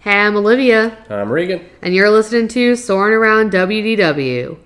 Hey, I'm Olivia. I'm Regan. And you're listening to Soarin' Around WDW.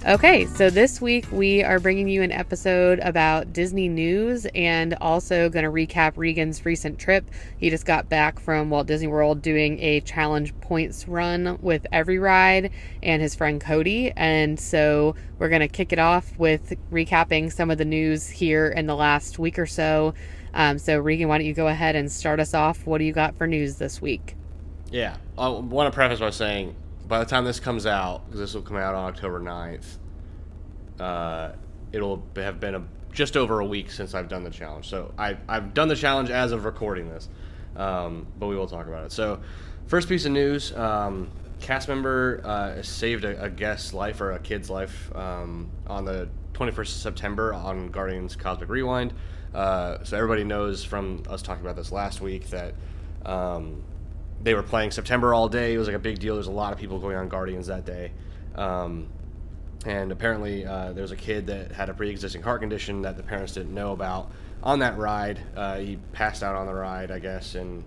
Okay, so this week we are bringing you an episode about Disney news and also going to recap Regan's recent trip. He just got back from Walt Disney World doing a challenge points run with EveryRide and his friend Cody. And so we're going to kick it off with recapping some of the news here in the last week or so. So Regan, why don't you go ahead and start us off? What do you got for news this week? Yeah, I want to preface by saying, by the time this comes out, because this will come out on October 9th, it'll have been just over a week since I've done the challenge. So I've done the challenge as of recording this, but we will talk about it. So first piece of news, cast member saved a guest's life, or a kid's life, on the 21st of September on Guardians Cosmic Rewind. So everybody knows from us talking about this last week that they were playing September all day. It was like a big deal. There's a lot of people going on Guardians that day. And apparently there's a kid that had a pre-existing heart condition that the parents didn't know about on that ride. He passed out on the ride, I guess. And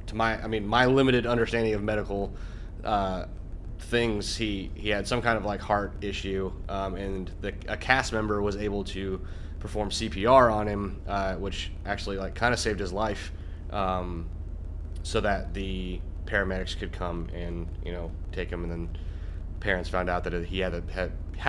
to my limited understanding of medical things, he had some kind of like heart issue. And a cast member was able to perform CPR on him, which actually like kind of saved his life. So that the paramedics could come and, take him, and then parents found out that he had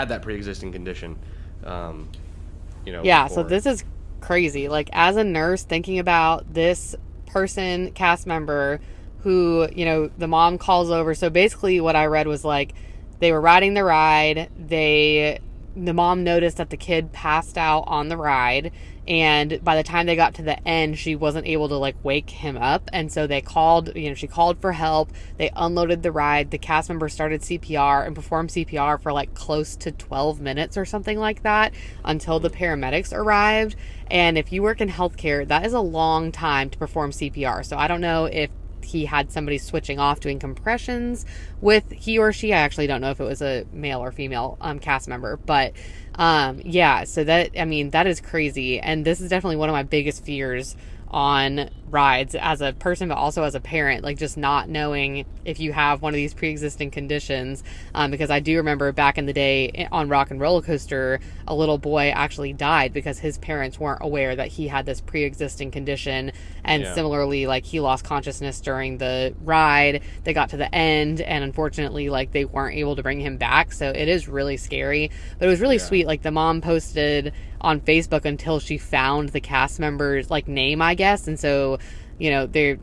that pre-existing condition. Yeah, before. so this is crazy. Like, as a nurse, thinking about this person, cast member, who, the mom calls over. So basically what I read was like, they were riding the ride. The mom noticed that the kid passed out on the ride, and by the time they got to the end, she wasn't able to like wake him up. And so they called, she called for help. They unloaded the ride. The cast member started CPR and performed CPR for like close to 12 minutes or something like that until the paramedics arrived. And if you work in healthcare, that is a long time to perform CPR. So I don't know if he had somebody switching off doing compressions with he or she. I actually don't know if it was a male or female cast member, but yeah, so that is crazy. And this is definitely one of my biggest fears on rides as a person, but also as a parent, like just not knowing if you have one of these pre-existing conditions, because I do remember back in the day on Rock and Roller Coaster, a little boy actually died because his parents weren't aware that he had this pre-existing condition. And similarly, like, he lost consciousness during the ride. They got to the end, and unfortunately, like, they weren't able to bring him back. So it is really scary, but it was really sweet. Like, the mom posted on Facebook until she found the cast member's like name, I guess. And so,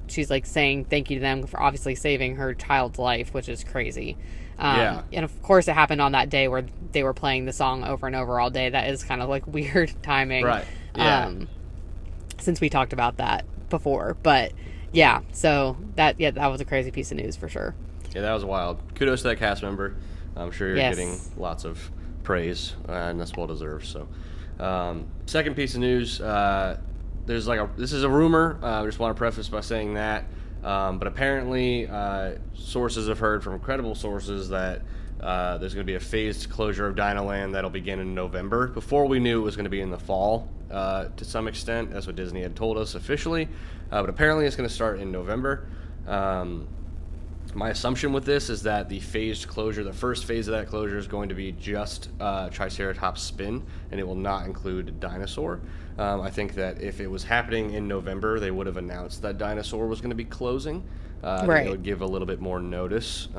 she's like saying thank you to them for obviously saving her child's life, which is crazy. And of course it happened on that day where they were playing the song over and over all day. That is kind of like weird timing. Right. Yeah. Since we talked about that before, but yeah, so that was a crazy piece of news for sure. Yeah, that was wild. Kudos to that cast member. I'm sure you're getting lots of praise, and that's well deserved. So, second piece of news, this is a rumor. I just want to preface by saying that, but apparently sources have heard from credible sources that there's going to be a phased closure of Dinoland that'll begin in November. Before we knew it was going to be in the fall, to some extent. That's what Disney had told us officially, but apparently it's going to start in November. My assumption with this is that the phased closure, the first phase of that closure, is going to be just Triceratops Spin, and it will not include Dinosaur. I think that if it was happening in November, they would have announced that Dinosaur was going to be closing. Right. It would give a little bit more notice.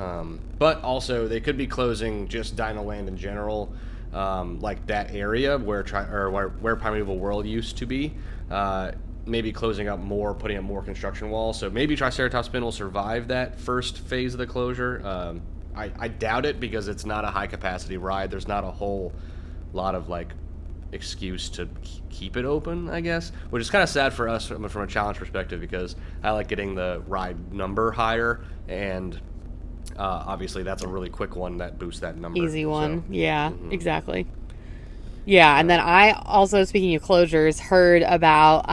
But also, they could be closing just Dinoland in general, like that area where Primeval World used to be. Maybe closing up more, putting up more construction walls. So maybe Triceratops Spin will survive that first phase of the closure. I doubt it, because it's not a high-capacity ride. There's not a whole lot of, like, excuse to keep it open, I guess, which is kind of sad for us from a challenge perspective, because I like getting the ride number higher, and obviously that's a really quick one that boosts that number. Easy one. So, yeah, exactly. Yeah, and then I also, speaking of closures, heard about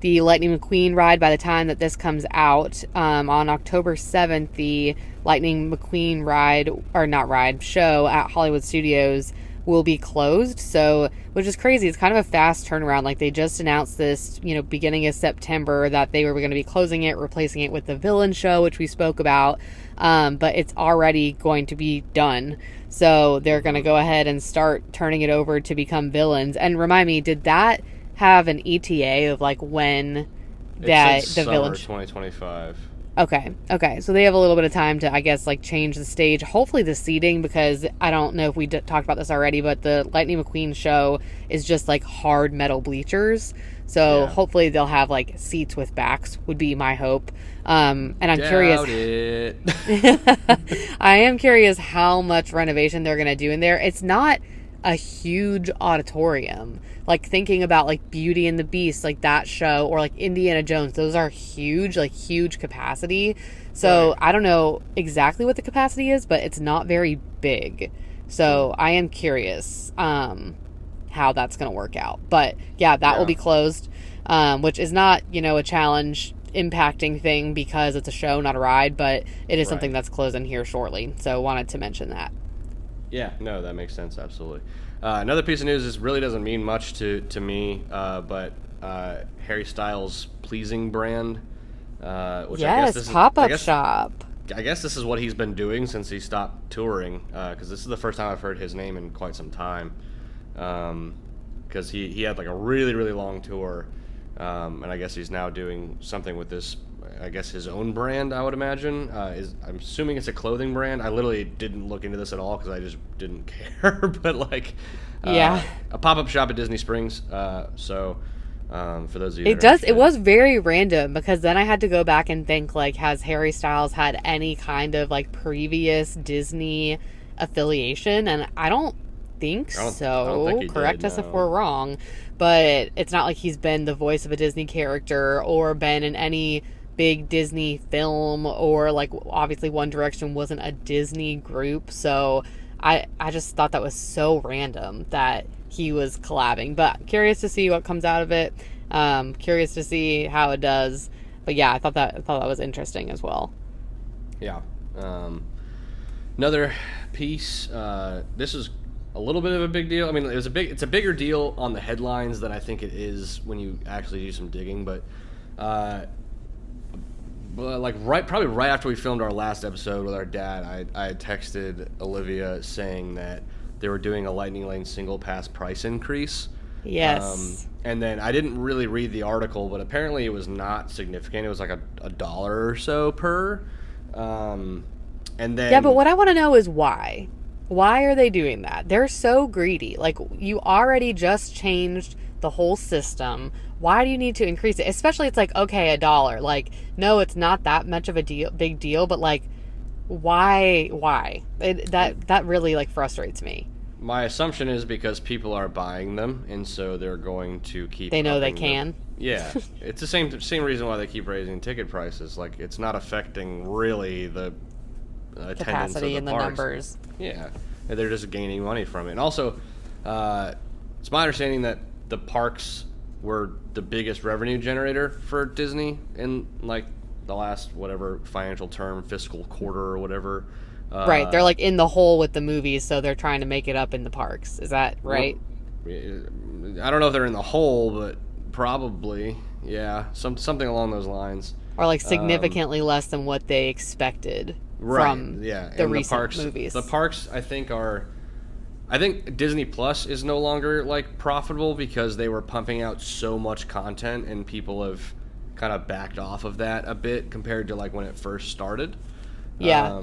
the Lightning McQueen ride, by the time that this comes out, on October 7th, the Lightning McQueen ride, or not ride, show at Hollywood Studios will be closed. So, which is crazy. It's kind of a fast turnaround. Like, they just announced this, beginning of September, that they were going to be closing it, replacing it with the Villain show, which we spoke about. But it's already going to be done. So they're going to go ahead and start turning it over to become Villains. And remind me, did that have an ETA of like when that the Villain 2025? Okay. So they have a little bit of time to, I guess, like change the stage. Hopefully the seating, because I don't know if we talked about this already, but the Lightning McQueen show is just like hard metal bleachers. So hopefully they'll have like seats with backs, would be my hope. And I'm curious. I am curious how much renovation they're going to do in there. It's not a huge auditorium. Like, thinking about like Beauty and the Beast, like that show, or like Indiana Jones, those are huge, like huge capacity. So right. I don't know exactly what the capacity is, but it's not very big. So I am curious how that's going to work out. But yeah, that will be closed, which is not, a challenge impacting thing because it's a show, not a ride, but it is something that's closing here shortly. So wanted to mention that. Yeah, no, that makes sense. Absolutely. Another piece of news, this really doesn't mean much to me, but Harry Styles' Pleasing brand, which I guess this pop-up shop. I guess this is what he's been doing since he stopped touring, because this is the first time I've heard his name in quite some time, because he had like a really, really long tour, and I guess he's now doing something with this, I guess his own brand, I would imagine. I'm assuming it's a clothing brand. I literally didn't look into this at all because I just didn't care. But like, a pop-up shop at Disney Springs. So for those of you, it was very random, because then I had to go back and think, like, has Harry Styles had any kind of like previous Disney affiliation? And I don't think so. I don't think he Correct did, us if we're wrong. But it's not like he's been the voice of a Disney character or been in any big Disney film, or like, obviously One Direction wasn't a Disney group. So I just thought that was so random that he was collabing. But curious to see what comes out of it. Curious to see how it does. But yeah, I thought that was interesting as well. Yeah. Another piece. This is a little bit of a big deal. I mean, it's a bigger deal on the headlines than I think it is when you actually do some digging. But like probably right after we filmed our last episode with our dad, I texted Olivia saying that they were doing a Lightning Lane single pass price increase. Yes. And then I didn't really read the article, but apparently it was not significant. It was like a dollar or so per. And then yeah, but what I want to know is why. Why are they doing that? They're so greedy. Like, you already just changed the whole system. Why do you need to increase it? Especially, it's like, okay, $1. Like, no, it's not that much of a big deal, but like, why? That really like frustrates me. My assumption is because people are buying them, and so they're going to keep. They know they can. Yeah, it's the same reason why they keep raising ticket prices. Like, it's not affecting really the attendance capacity of the and parks. The numbers. Yeah, they're just gaining money from it. And also, it's my understanding that the parks were the biggest revenue generator for Disney in like the last whatever financial term, fiscal quarter or whatever. Right, they're like in the hole with the movies, so they're trying to make it up in the parks. Is that right? I don't know if they're in the hole, but probably, yeah, something along those lines. Or like significantly less than what they expected from the recent movies. The parks, I think Disney Plus is no longer like profitable because they were pumping out so much content, and people have kind of backed off of that a bit compared to like when it first started. Yeah.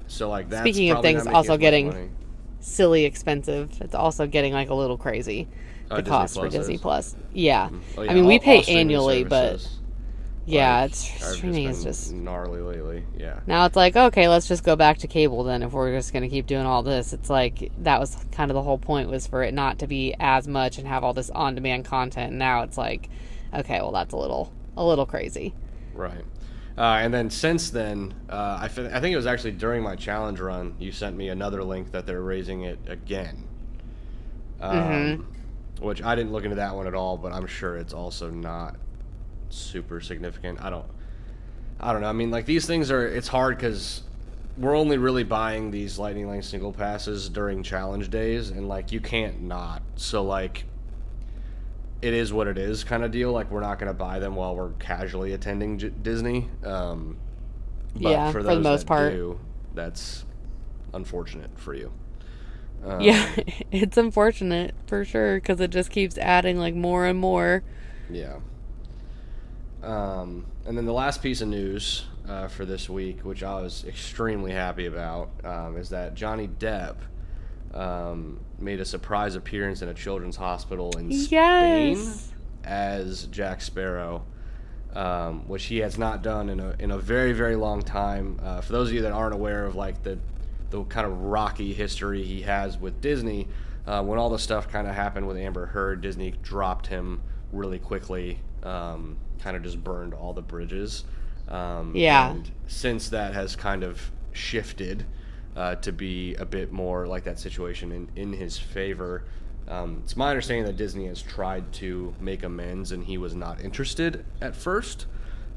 So like that's speaking of things also getting silly expensive, it's also getting like a little crazy. The cost for Disney Plus. Yeah. Oh, yeah. I mean, we pay annually, but yeah, it's streaming is just gnarly lately. Yeah. Now it's like, okay, let's just go back to cable then if we're just going to keep doing all this. It's like that was kind of the whole point, was for it not to be as much and have all this on-demand content. And now it's like, okay, well, that's a little crazy. Right. And then since then, I think it was actually during my challenge run, you sent me another link that they're raising it again. Which I didn't look into that one at all, but I'm sure it's also not super significant. I don't know. I mean, like, these things it's hard because we're only really buying these Lightning Lane single passes during challenge days, and, like, you can't not. So, like, it is what it is kind of deal. Like, we're not going to buy them while we're casually attending Disney. But yeah, for those the most part, that's unfortunate for you. Yeah, it's unfortunate for sure because it just keeps adding like more and more. Yeah. And then the last piece of news for this week, which I was extremely happy about, is that Johnny Depp made a surprise appearance in a children's hospital in Spain as Jack Sparrow, which he has not done in a very, very long time. For those of you that aren't aware of like the kind of rocky history he has with Disney, when all the stuff kind of happened with Amber Heard, Disney dropped him really quickly, kind of just burned all the bridges. And since that has kind of shifted to be a bit more like that situation in his favor, it's my understanding that Disney has tried to make amends and he was not interested at first.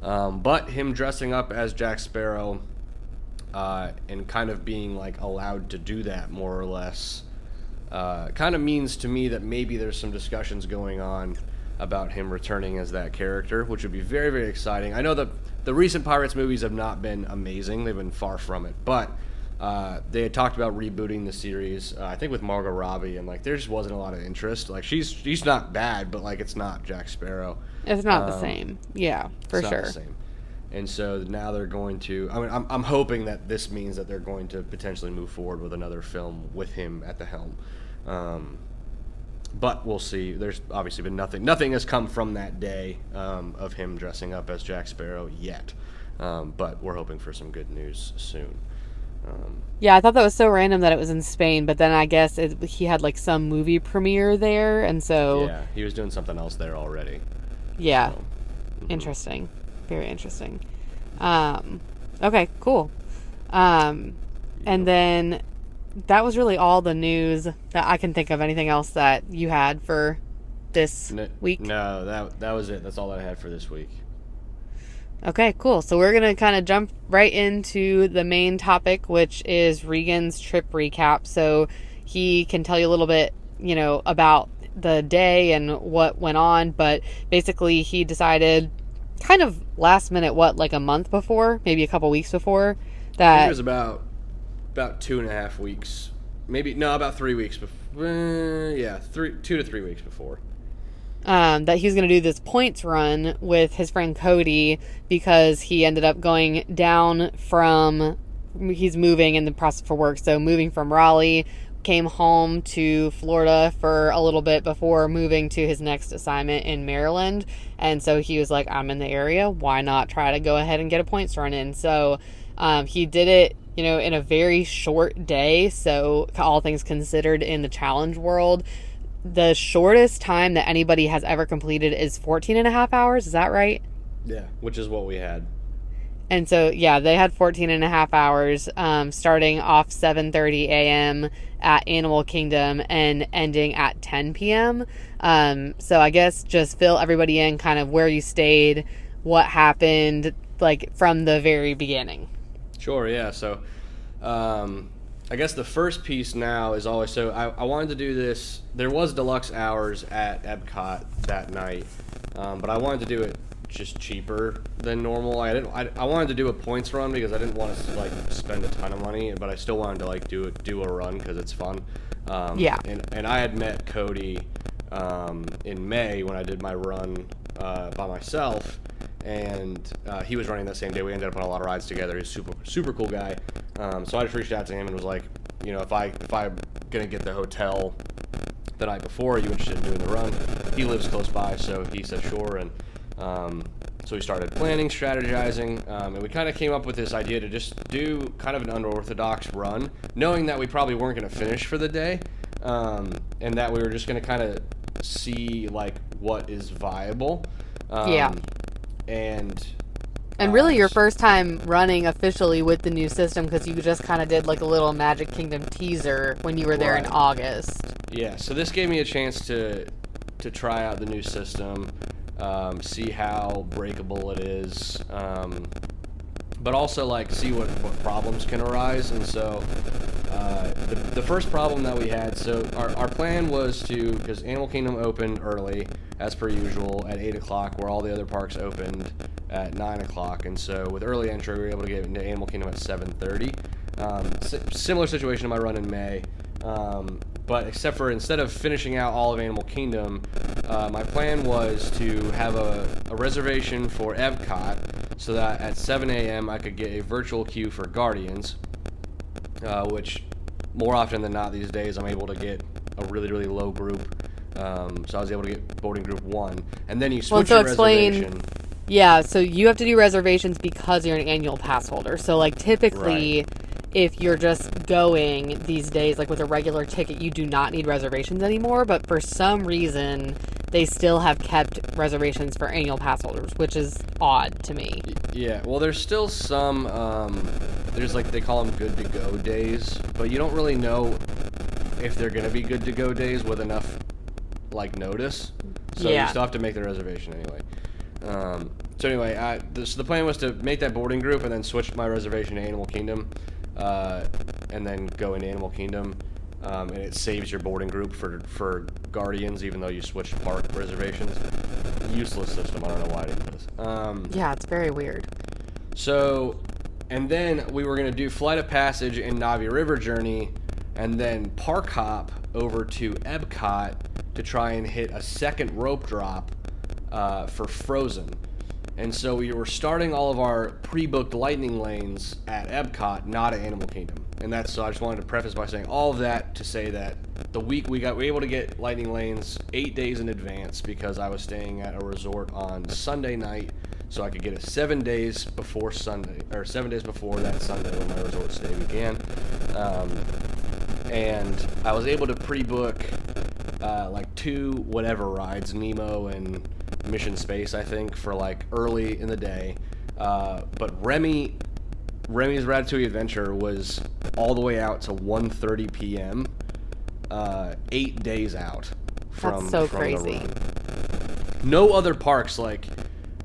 But him dressing up as Jack Sparrow and kind of being like allowed to do that more or less kind of means to me that maybe there's some discussions going on about him returning as that character, which would be very, very exciting. I know that the recent Pirates movies have not been amazing. They've been far from it. But they had talked about rebooting the series, I think with Margot Robbie, and like there just wasn't a lot of interest. Like she's not bad, but like it's not Jack Sparrow. It's not the same. Yeah, for sure. It's not the same. And so now they're going to, I mean, I'm hoping that this means that they're going to potentially move forward with another film with him at the helm. But we'll see. There's obviously been nothing has come from that day of him dressing up as Jack Sparrow yet. But we're hoping for some good news soon. Yeah, I thought that was so random that it was in Spain, but then I guess he had like some movie premiere there, and so... Yeah, he was doing something else there already. Yeah. So, Interesting. Very interesting. Okay, cool. And then that was really all the news that I can think of. Anything else that you had for this week? No, that was it. That's all that I had for this week. Okay, cool. So we're going to kind of jump right into the main topic, which is Regan's trip recap. So he can tell you a little bit, about the day and what went on. But basically he decided kind of last minute, like a month before, maybe a couple weeks before, that... I think it was about 2.5 weeks. About 3 weeks before. 2 to 3 weeks before. That he was going to do this points run with his friend Cody because he ended up going down he's moving in the process for work. So moving from Raleigh, came home to Florida for a little bit before moving to his next assignment in Maryland. And so he was like, I'm in the area. Why not try to go ahead and get a points run in? So he did it, in a very short day. So all things considered in the challenge world, the shortest time that anybody has ever completed is 14 and a half hours. Is that right? Yeah, which is what we had. And so, yeah, they had 14 and a half hours, starting off 7:30 a.m. at Animal Kingdom and ending at 10 p.m. So I guess just fill everybody in kind of where you stayed, what happened, like from the very beginning. Sure, yeah. So I guess the first piece now is always, so I wanted to do this. There was deluxe hours at Epcot that night, but I wanted to do it just cheaper than normal. I wanted to do a points run because I didn't want to like spend a ton of money, but I still wanted to like do a run because it's fun. And I had met Cody in May when I did my run by myself, and he was running that same day. We ended up on a lot of rides together. He's super cool guy. So I just reached out to him and was like, if I'm gonna get the hotel the night before, are you interested in doing the run? He lives close by, so he said sure. And so we started planning, strategizing, and we kind of came up with this idea to just do kind of an unorthodox run, knowing that we probably weren't going to finish for the day, and that we were just going to kind of see like what is viable. And really your first time running officially with the new system, because you just kind of did like a little Magic Kingdom teaser when you were there in August. Yeah, so this gave me a chance to try out the new system. see how breakable it is, but also like see what problems can arise. And so the first problem that we had, so our plan was to, because Animal Kingdom opened early as per usual at 8 o'clock, where all the other parks opened at 9 o'clock, and so with early entry we were able to get into Animal Kingdom at 7:30. Similar situation to my run in May, but except for instead of finishing out all of Animal Kingdom, my plan was to have a reservation for Epcot, so that at 7 a.m. I could get a virtual queue for Guardians, which more often than not these days I'm able to get a really, really low group. So I was able to get boarding group 1, and then you switch your reservation. Yeah, so you have to do reservations because you're an annual pass holder. So like typically, Right. If you're just going these days, like with a regular ticket, you do not need reservations anymore. But for some reason, they still have kept reservations for annual pass holders, which is odd to me. Yeah, well, there's still some, there's like, they call them good to go days, but you don't really know if they're going to be good to go days with enough, like, notice. So Yeah. you still have to make the reservation anyway. So anyway, so the plan was to make that boarding group and then switch my reservation to Animal Kingdom, and then go into Animal Kingdom, and it saves your boarding group for Guardians, even though you switched park reservations. Useless system. I don't know why I did this. Yeah, it's very weird. So, and then we were going to do Flight of Passage and Navi River Journey, and then park hop over to Epcot to try and hit a second rope drop for Frozen. And so we were starting all of our pre-booked lightning lanes at Epcot, not at Animal Kingdom. And that's, so I just wanted to preface by saying all of that to say that the week we were able to get lightning lanes 8 days in advance, because I was staying at a resort on Sunday night, so I could get it 7 days before Sunday, or 7 days before that Sunday when my resort stay began. And I was able to pre-book like 2 whatever rides, Nemo and Mission Space, I think, for like early in the day. But Remy's Ratatouille Adventure was all the way out to 1:30 p.m. 8 days out from, That's so from crazy. the run. No other parks, like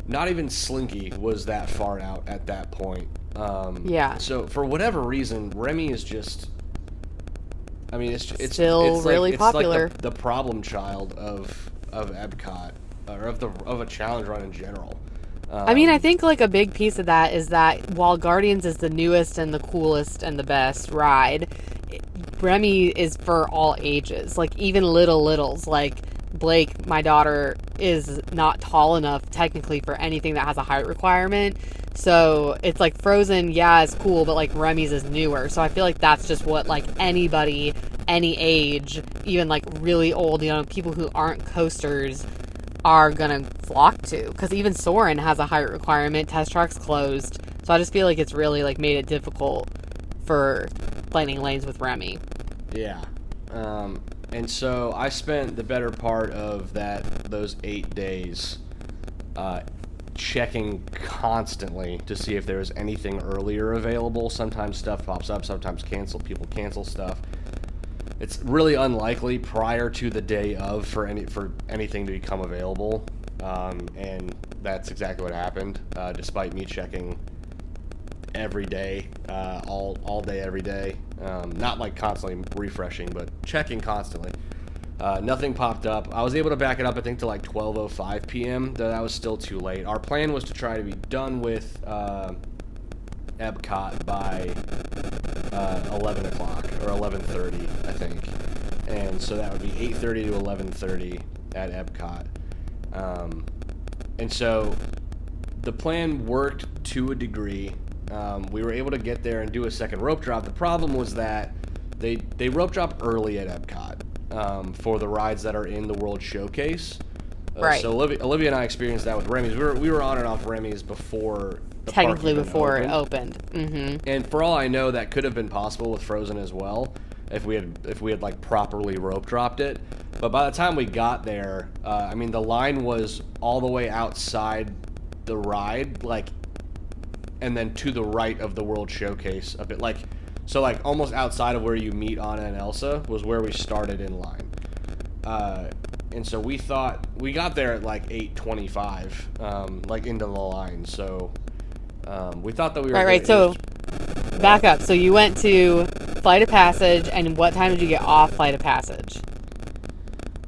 not even Slinky, was that far out at that point. Yeah. So for whatever reason, Remy is just, I mean, it's Still it's really like, popular. It's like the problem child of Epcot, or of a challenge run in general. I mean, I think like a big piece of that is that while Guardians is the newest and the coolest and the best ride, Remy is for all ages. Like even littles. Like Blake, my daughter, is not tall enough technically for anything that has a height requirement. So it's like Frozen, yeah, is cool, but like Remy's is newer. So I feel like that's just what like anybody, any age, even like really old, people who aren't coasters are gonna flock to, because even Soarin has a height requirement. Test track's closed, so I just feel like it's really like made it difficult for lightning lanes with Remy. Yeah, and so I spent the better part of those 8 days checking constantly to see if there was anything earlier available. Sometimes stuff pops up, sometimes people cancel stuff. It's really unlikely prior to the day of for anything to become available, and that's exactly what happened. Despite me checking every day, all day, every day, not like constantly refreshing, but checking constantly. Nothing popped up. I was able to back it up, I think, to like 12:05 p.m. Though that was still too late. Our plan was to try to be done with Epcot by 11 o'clock or 11:30, I think, and so that would be 8:30 to 11:30 at Epcot. And so the plan worked to a degree. We were able to get there and do a second rope drop. The problem was that they rope drop early at Epcot for the rides that are in the World Showcase. Right. So Olivia and I experienced that with Remy's. We were on and off Remy's before the Technically park before even it opened. Mm-hmm. And for all I know, that could have been possible with Frozen as well, if we had like properly rope dropped it. But by the time we got there, I mean, the line was all the way outside the ride, like, and then to the right of the World Showcase a bit, like, so like almost outside of where you meet Anna and Elsa was where we started in line. And so we got there at like 8:25, like into the line. So we thought that we were right. So back up. So you went to Flight of Passage, and what time did you get off Flight of Passage?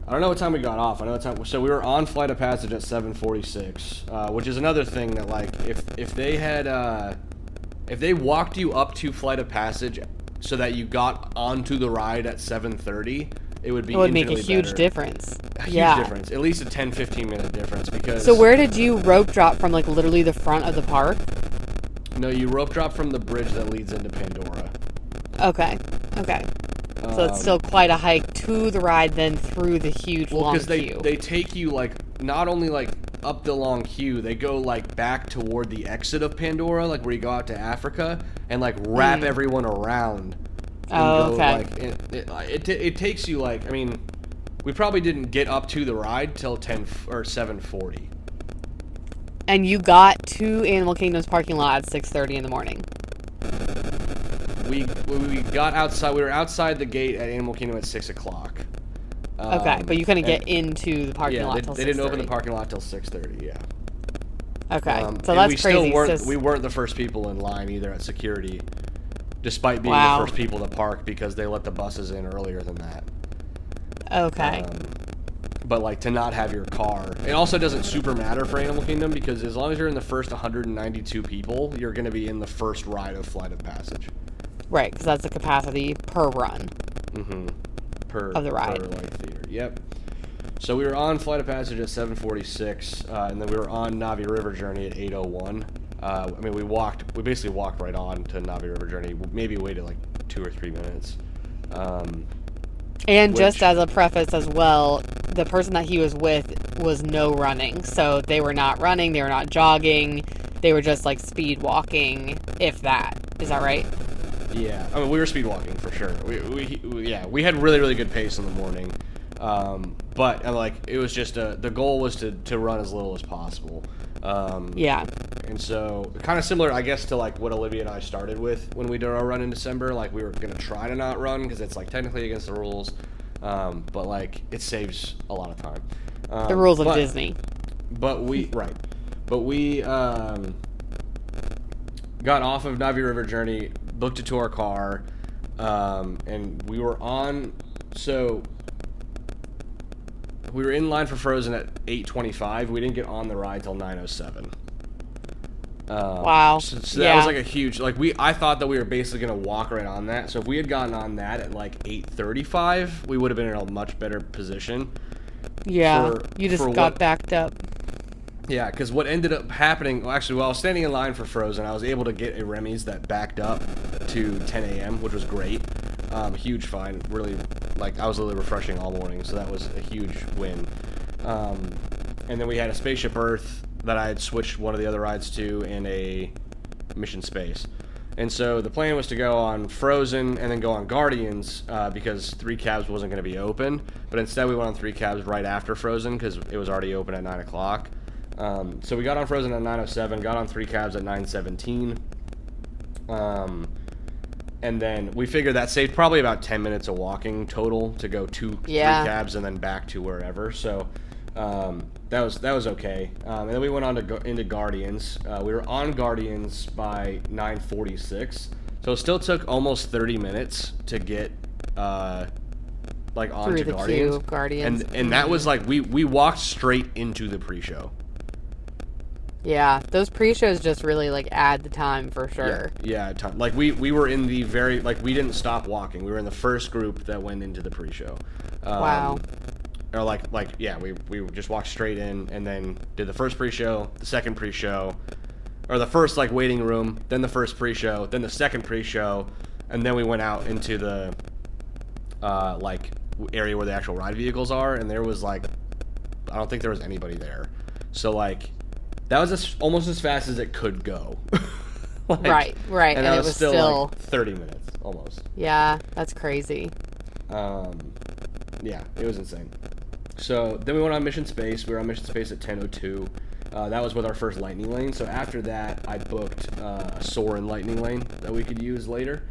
I don't know what time we got off. I know what time. So we were on Flight of Passage at 7:46, which is another thing that, like, if they had if they walked you up to Flight of Passage so that you got onto the ride at 7:30, it would make a huge better. Difference. A huge difference. At least a 10-15 minute difference, because. So where did you rope drop from? Like literally the front of the park? No, you rope drop from the bridge that leads into Pandora. Okay. So it's still quite a hike to the ride, then through the huge long queue. Because they take you, like, not only, like, up the long queue, they go, like, back toward the exit of Pandora, like, where you go out to Africa, and, like, wrap everyone around. Oh, okay. Like, it takes you, like, I mean, we probably didn't get up to the ride till 7:40. And you got to Animal Kingdom's parking lot at 6:30 in the morning. We got outside. We were outside the gate at Animal Kingdom at 6 o'clock. Okay, but you couldn't get into the parking lot till 6:30. They didn't open the parking lot till 6:30. Yeah. Okay, so that's crazy. We weren't the first people in line either at security, despite being the first people to park, because they let the buses in earlier than that. Okay. But, like, to not have your car, it also doesn't super matter for Animal Kingdom, because as long as you're in the first 192 people, you're going to be in the first ride of Flight of Passage. Right, because that's the capacity per run. Mm-hmm. Of the ride. Per, like, theater. Yep. So we were on Flight of Passage at 7:46, and then we were on Navi River Journey at 8:01. I mean, we basically walked right on to Navi River Journey. Maybe waited like 2 or 3 minutes. And just as a preface as well, the person that he was with was no running. So they were not running, they were not jogging, they were just like speed walking, if that. Is that right? Yeah, I mean, we were speed walking for sure. We had really, really good pace in the morning. But like, it was just the goal was to run as little as possible. Yeah. And so, kind of similar, I guess, to like what Olivia and I started with when we did our run in December. Like, we were gonna try to not run because it's like technically against the rules, but like it saves a lot of time. The rules of Disney. But we got off of Navi River Journey, booked it to our car, and we were on. So we were in line for Frozen at 8:25. We didn't get on the ride till 9:07. Wow. So that was like a huge, like, I thought that we were basically going to walk right on that. So if we had gotten on that at like 8:35, we would have been in a much better position. Yeah. You just got backed up. Yeah, because what ended up happening, well, actually, while I was standing in line for Frozen, I was able to get a Remy's that backed up to 10 a.m., which was great. Huge find. Really, like, I was literally refreshing all morning, so that was a huge win. And then we had a Spaceship Earth that I had switched one of the other rides to, and a Mission Space. And so the plan was to go on Frozen and then go on Guardians, because 3 Cabs wasn't going to be open. But instead we went on 3 Cabs right after Frozen because it was already open at 9 o'clock. So we got on Frozen at 9:07, got on 3 Cabs at 9:17. And then we figured that saved probably about 10 minutes of walking total to go to 3 Cabs and then back to wherever. So that was okay. And then we went on to into Guardians. We were on Guardians by 9:46, so it still took almost 30 minutes to get like onto Guardians. And that was like we walked straight into the pre-show. Yeah, those pre-shows just really like add the time for sure. Yeah, like we were in the very, like, we didn't stop walking. We were in the first group that went into the pre-show. Wow. Or we just walked straight in and then did the first pre-show, the second pre-show, or the first like waiting room, then the first pre-show, then the second pre-show, and then we went out into the like area where the actual ride vehicles are, and there was like, I don't think there was anybody there. So like, that was almost as fast as it could go. Right. And it was still like 30 minutes almost. Yeah, that's crazy. Yeah, it was insane. So then we went on Mission Space. We were on Mission Space at 10:02. That was with our first Lightning Lane. So after that, I booked a Soarin Lightning Lane that we could use later.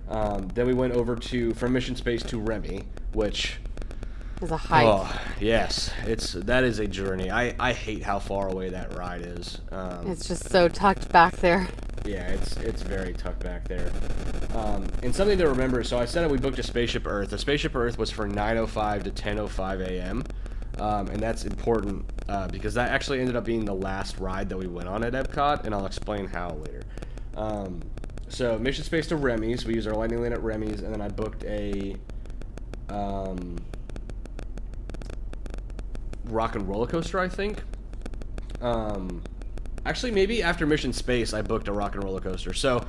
Then we went over from Mission Space to Remy, which It's a hike. Oh, yes. That is a journey. I hate how far away that ride is. It's just so tucked back there. Yeah, it's very tucked back there. And something to remember, so I said we booked a Spaceship Earth. The Spaceship Earth was for 9:05 to 10:05 a.m. And that's important because that actually ended up being the last ride that we went on at Epcot, and I'll explain how later. So Mission Space to Remy's. We used our Lightning Lane at Remy's, and then I booked a Rock and Roller Coaster, I think. Actually, maybe after Mission Space, I booked a Rock and Roller Coaster. So,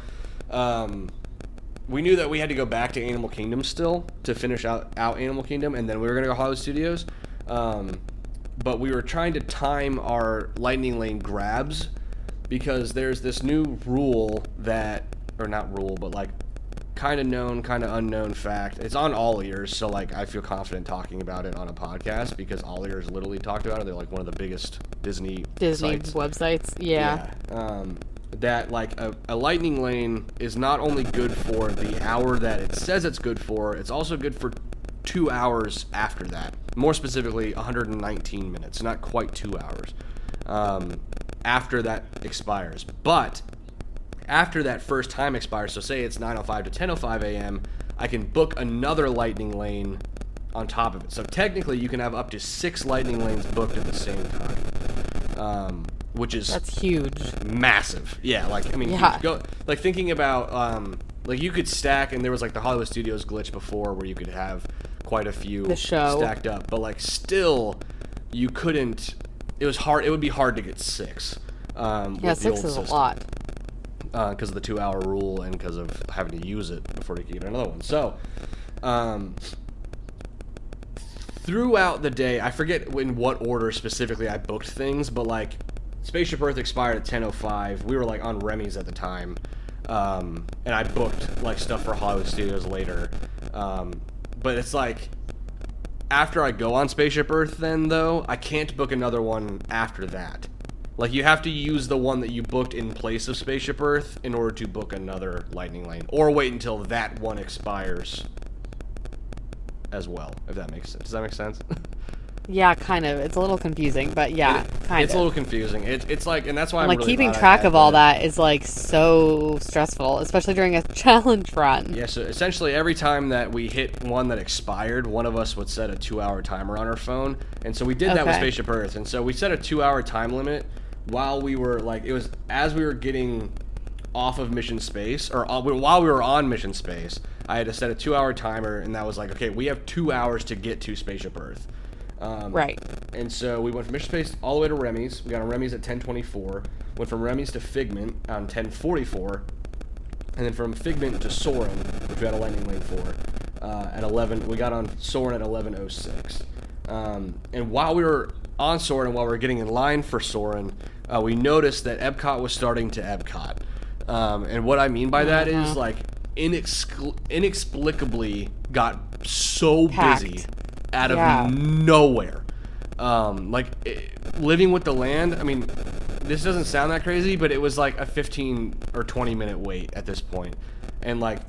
we knew that we had to go back to Animal Kingdom still to finish out Animal Kingdom, and then we were going to go Hollywood Studios. But we were trying to time our Lightning Lane grabs because there's this new rule that, or not rule, but like kind of known, kind of unknown fact. It's on All Ears, so like I feel confident talking about it on a podcast because All Ears literally talked about it. They're like one of the biggest Disney sites. Websites. Yeah. That like a Lightning Lane is not only good for the hour that it says it's good for, it's also good for 2 hours after that. More specifically, 119 minutes, not quite 2 hours after that expires. But after that first time expires, so say it's 9:05 to 10:05 a.m., I can book another Lightning Lane on top of it. So technically, you can have up to 6 Lightning Lanes booked at the same time, which is that's huge, massive. Yeah, like I mean, yeah. Go like thinking about like you could stack, and there was like the Hollywood Studios glitch before where you could have quite a few stacked up, but like still, you couldn't. It was hard. It would be hard to get 6. Yeah, 6 is a lot. Because of the 2-hour rule and because of having to use it before you can get another one. So, throughout the day, I forget in what order specifically I booked things, but like Spaceship Earth expired at 10:05. We were like on Remy's at the time, and I booked like stuff for Hollywood Studios later. But it's like after I go on Spaceship Earth, then though I can't book another one after that. Like, you have to use the one that you booked in place of Spaceship Earth in order to book another Lightning Lane. Or wait until that one expires as well, if that makes sense. Does that make sense? Yeah, kind of. It's a little confusing, but yeah, kind of. It's a little confusing. It's like, and that's why I'm like really keeping track of all that is like so stressful, especially during a challenge run. Yeah, so essentially every time that we hit one that expired, one of us would set a 2-hour timer on our phone. And so we did that with Spaceship Earth. And so we set a 2-hour time limit while we were like, it was as we were getting off of Mission Space, or while we were on Mission Space, I had to set a 2-hour timer, and that was like, okay, we have 2 hours to get to Spaceship Earth. Right. And so we went from Mission Space all the way to Remy's. We got on Remy's at 10:24. Went from Remy's to Figment on 10:44. And then from Figment to Soarin, which we had a Lightning Lane for, at 11. We got on Soarin at 11:06. And while we were on Soarin, while we were getting in line for Soarin, we noticed that Epcot was starting to Epcot. And what I mean by that is, like, inexplicably got so busy out of nowhere. Living with the Land, I mean, this doesn't sound that crazy, but it was like a 15 or 20 minute wait at this point. And like,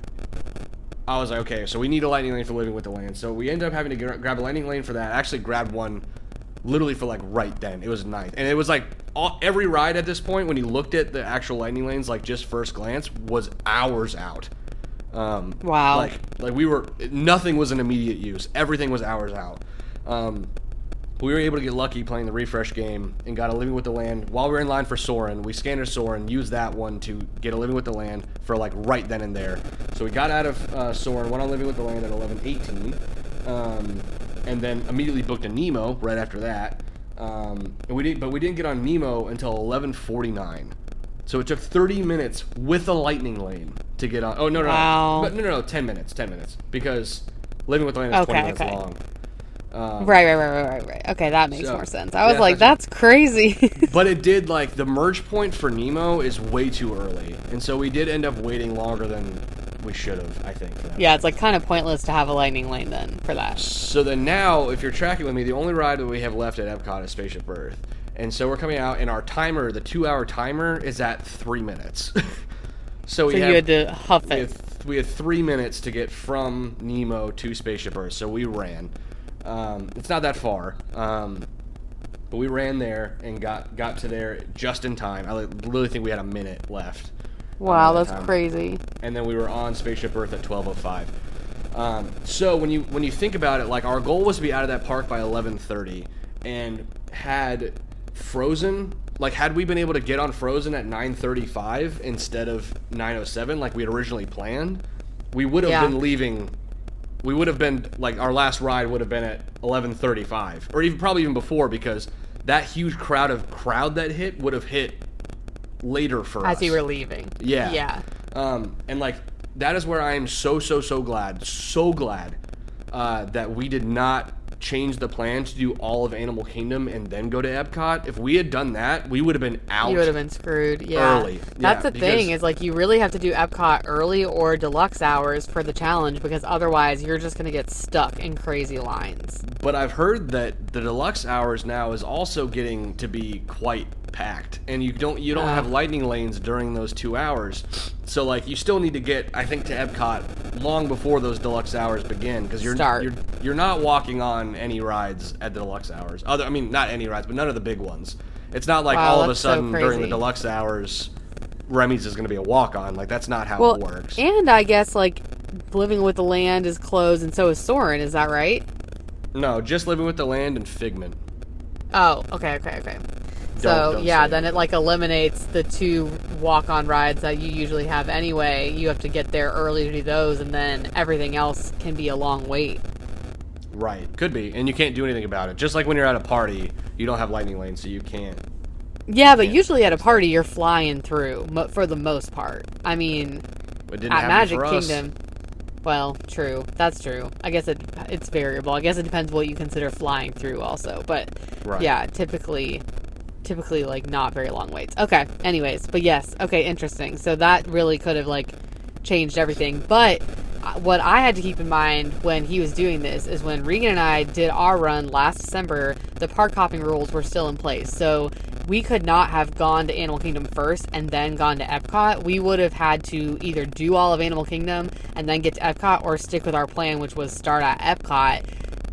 I was like, okay, so we need a Lightning Lane for Living with the Land. So we ended up having to grab a Lightning Lane for that. I actually grabbed one literally for like right then. It was nice. And it was like every ride at this point, when you looked at the actual Lightning Lanes, like just first glance, was hours out. Wow. Like we were, nothing was in immediate use. Everything was hours out. We were able to get lucky playing the refresh game and got a Living with the Land while we were in line for Soarin. We scanned our Soarin, used that one to get a Living with the Land for like right then and there. So we got out of Soarin, went on Living with the Land at 11:18, and then immediately booked a Nemo right after that. And we didn't get on Nemo until 11:49. So it took 30 minutes with a Lightning Lane to get on. Oh, no. Wow. But no, 10 minutes. Because Living with the Land is 20 minutes long. Right. Okay, that makes more sense. I was like, that's crazy. But it did, like, the merge point for Nemo is way too early. And so we did end up waiting longer than we should have, I think. For that. Yeah, it's like kind of pointless to have a Lightning Lane then for that. So then now, if you're tracking with me, the only ride that we have left at Epcot is Spaceship Earth. And so we're coming out, and our timer, the 2-hour timer, is at 3 minutes. So you had to huff it. We had 3 minutes to get from Nemo to Spaceship Earth, so we ran. It's not that far. But we ran there and got to there just in time. I literally think we had a minute left. Wow, that's crazy. And then we were on Spaceship Earth at 12:05. So when you think about it, like, our goal was to be out of that park by 11:30, and had we been able to get on Frozen at 9:35 instead of 9:07 like we had originally planned, we would have been leaving. We would have been, like, our last ride would have been at 11:35, or probably even before, because that huge crowd that hit would have hit later for us. As you were leaving. Yeah. Yeah. And, like, that is where I am so glad that we did not change the plan to do all of Animal Kingdom and then go to Epcot. If we had done that, we would have been out. You would have been screwed. Yeah. Early. That's the thing, is, like, you really have to do Epcot early or deluxe hours for the challenge, because otherwise you're just going to get stuck in crazy lines. But I've heard that the deluxe hours now is also getting to be quite packed, and you don't have lightning lanes during those 2 hours. So, like, you still need to get, I think, to Epcot long before those deluxe hours begin, because you're not walking on any rides at the deluxe hours. Not any rides, but none of the big ones. It's not like all of a sudden during the deluxe hours, Remy's is going to be a walk-on. Like, that's not how it works. And I guess, like, Living with the Land is closed, and so is Soarin'. Is that right? No, just Living with the Land and Figment. Oh, okay. So, then it, like, eliminates the 2 walk-on rides that you usually have anyway. You have to get there early to do those, and then everything else can be a long wait. Right. Could be. And you can't do anything about it. Just like when you're at a party, you don't have lightning lanes, so you can't. Yeah, but usually at a party, you're flying through, for the most part. I mean, it didn't at Magic Kingdom... Well, true. That's true. I guess it's variable. I guess it depends what you consider flying through also. But, yeah, typically, like, not very long waits. Okay, anyways. But, yes. Okay, interesting. So that really could have, like, changed everything. But what I had to keep in mind when he was doing this is when Regan and I did our run last December, the park hopping rules were still in place. So we could not have gone to Animal Kingdom first and then gone to Epcot. We would have had to either do all of Animal Kingdom and then get to Epcot, or stick with our plan, which was start at Epcot,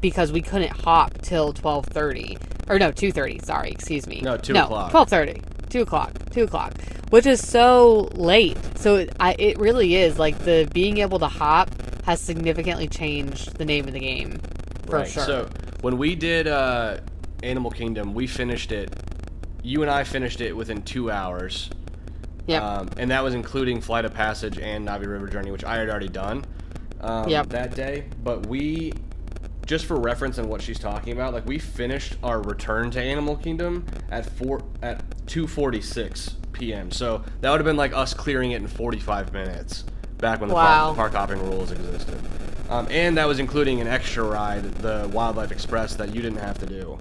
because we couldn't hop till 12:30. Or no, 2:30, sorry, excuse me. No, 2 o'clock. 12:30. 2 o'clock, which is so late. So it really is, like, the being able to hop has significantly changed the name of the game, for sure. So when we did Animal Kingdom, we finished it. You and I finished it within 2 hours. Yep. And that was including Flight of Passage and Navi River Journey, which I had already done that day. But we, just for reference on what she's talking about, like, we finished our return to Animal Kingdom at 2:46 p.m. So that would have been like us clearing it in 45 minutes back when the park hopping rules existed. And that was including an extra ride, the Wildlife Express, that you didn't have to do.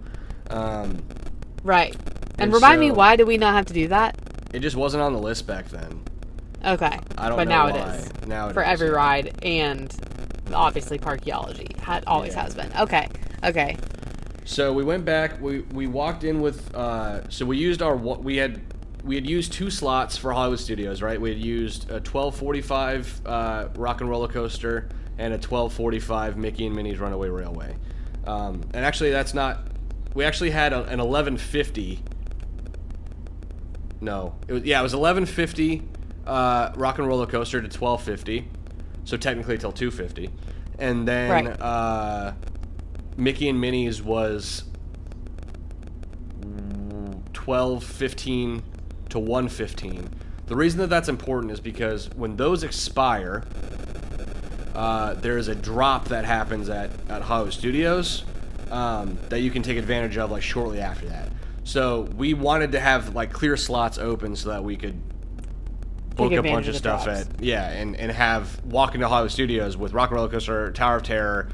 Right. And remind me, why did we not have to do that? It just wasn't on the list back then. Okay. I don't know now why. It is. Now it for is. EveryRide and obviously Parkology. Always has been. Okay. So we went back. We walked in with. So we used we had used 2 slots for Hollywood Studios, right? We had used a 12:45 Rock and Roller Coaster and a 12:45 Mickey and Minnie's Runaway Railway. And actually, that's not. We actually had an 11:50. No, it was 11:50 Rock and Roller Coaster to 12:50, so technically till 2:50, and then Mickey and Minnie's was 12:15 to 1:15. The reason that that's important is because when those expire, there is a drop that happens at Hollywood Studios that you can take advantage of, like, shortly after that. So we wanted to have, like, clear slots open so that we could book a bunch of stuff and have walk into Hollywood Studios with Rock and Roller Coaster, Tower of Terror,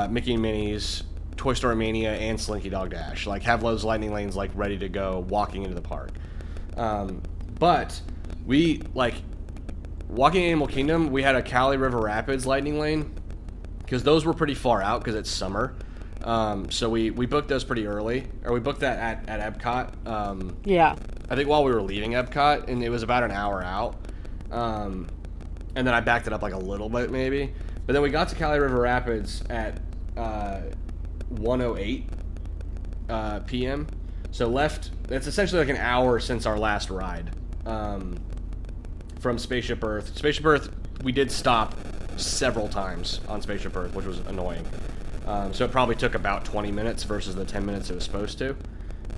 Mickey and Minnie's, Toy Story Mania, and Slinky Dog Dash. Like, have those lightning lanes, like, ready to go walking into the park. But we, like, walking in Animal Kingdom, we had a Cali River Rapids lightning lane because those were pretty far out because it's summer. So we booked those pretty early, or we booked that at Epcot. I think while we were leaving Epcot, and it was about an hour out. And then I backed it up like a little bit maybe. But then we got to Cali River Rapids at 1:08 p.m. So left. It's essentially like an hour since our last ride from Spaceship Earth. Spaceship Earth, we did stop several times on Spaceship Earth, which was annoying. So it probably took about 20 minutes versus the 10 minutes it was supposed to.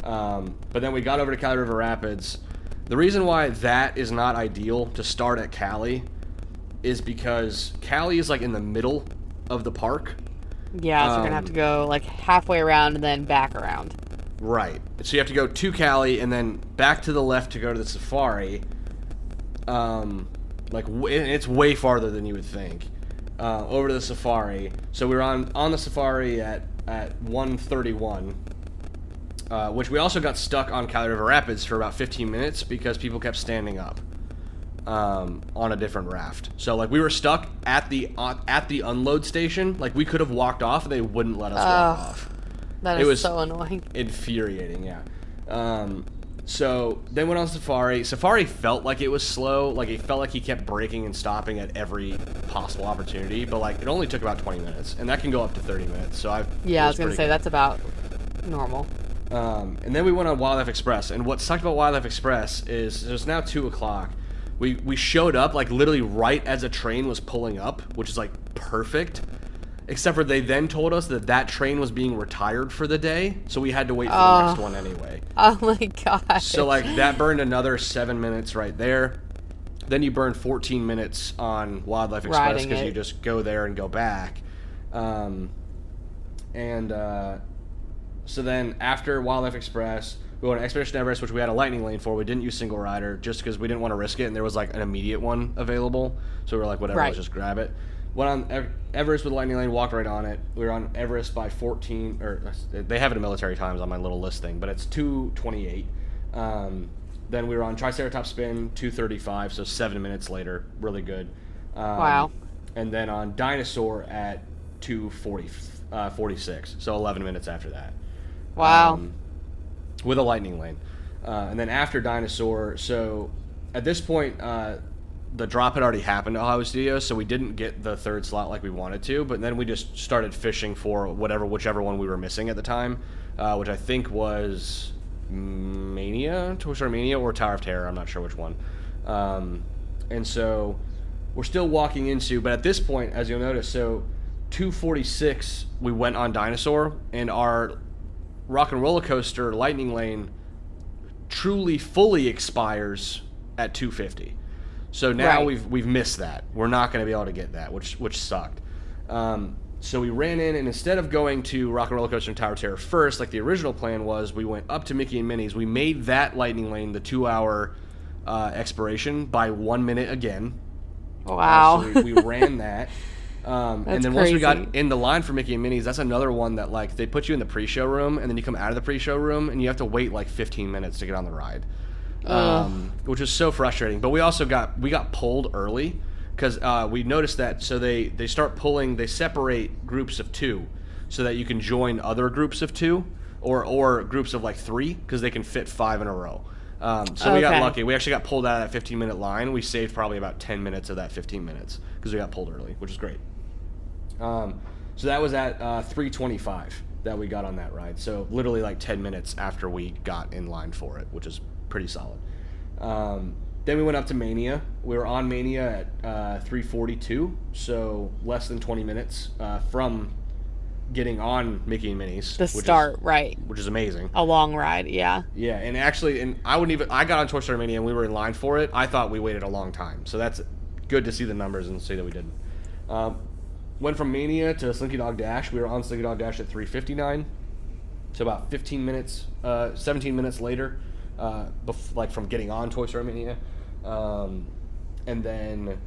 But then we got over to Cali River Rapids. The reason why that is not ideal to start at Cali is because Cali is like in the middle of the park. Yeah, so you're going to have to go like halfway around and then back around. Right. So you have to go to Cali and then back to the left to go to the safari. It's way farther than you would think. Over to the safari. So we were on the safari at 1:31. Which we also got stuck on Cali River Rapids for about 15 minutes because people kept standing up on a different raft. So like we were stuck at the unload station. Like we could have walked off, and they wouldn't let us walk off. That is so annoying. Infuriating, yeah. So then went on Safari. Safari felt like it was slow. Like it felt like he kept braking and stopping at every possible opportunity. But like it only took about 20 minutes, and that can go up to 30 minutes. So I was gonna say that's about normal. And then we went on Wildlife Express, and what sucked about Wildlife Express is it's now 2:00. We showed up like literally right as a train was pulling up, which is like perfect, except for they then told us that train was being retired for the day, so we had to wait for the next one anyway. Oh my gosh. So like that burned another 7 minutes right there. Then you burn 14 minutes on Wildlife Express because you just go there and go back. So then after Wildlife Express, we went to Expedition Everest, which we had a lightning lane for. We didn't use single rider just because we didn't want to risk it, and there was like an immediate one available. So we were like, whatever, let's just grab it. Went on Everest with a lightning lane, walked right on it. We were on Everest by 14, or they have it in military times on my little list thing, but it's 2:28. Then we were on Triceratops Spin, 2:35, so 7 minutes later, really good. Wow. And then on Dinosaur at 2:46, so 11 minutes after that. Wow. With a lightning lane. And then after Dinosaur, so at this point, the drop had already happened at Ohio Studios, so we didn't get the third slot like we wanted to, but then we just started fishing for whichever one we were missing at the time, which I think was Toy Story Mania or Tower of Terror, I'm not sure which one. And so we're still walking into, but at this point, as you'll notice, so 2:46 we went on Dinosaur, and our Rock and Roller Coaster lightning lane truly fully expires at 2:50. So now we've missed that. We're not going to be able to get that, which sucked. So we ran in, and instead of going to Rock and Roller Coaster and Tower of Terror first, like the original plan was, we went up to Mickey and Minnie's. We made that lightning lane the 2-hour expiration by 1 minute again. Wow. So we ran that. And then once we crazy. got in the line for Mickey and Minnie's, that's another one that like they put you in the pre-show room, and then you come out of the pre-show room and you have to wait like 15 minutes to get on the ride, which is so frustrating. But we also got pulled early because we noticed that. So they start pulling. They separate groups of 2 so that you can join other groups of 2 or groups of like 3 because they can fit 5 in a row. So we got lucky. We actually got pulled out of that 15-minute line. We saved probably about 10 minutes of that 15 minutes because we got pulled early, which is great. So that was at 3:25 that we got on that ride. So literally like 10 minutes after we got in line for it, which is pretty solid. Then we went up to Mania. We were on Mania at 3:42, so less than 20 minutes from getting on Mickey and Minnie's. The start, right. Which is amazing. A long ride, yeah. Yeah, and actually, I got on Toy Story Mania and we were in line for it. I thought we waited a long time. So that's good to see the numbers and see that we didn't. Went from Mania to Slinky Dog Dash. We were on Slinky Dog Dash at 3:59. So about 17 minutes later, like from getting on Toy Story Mania. And then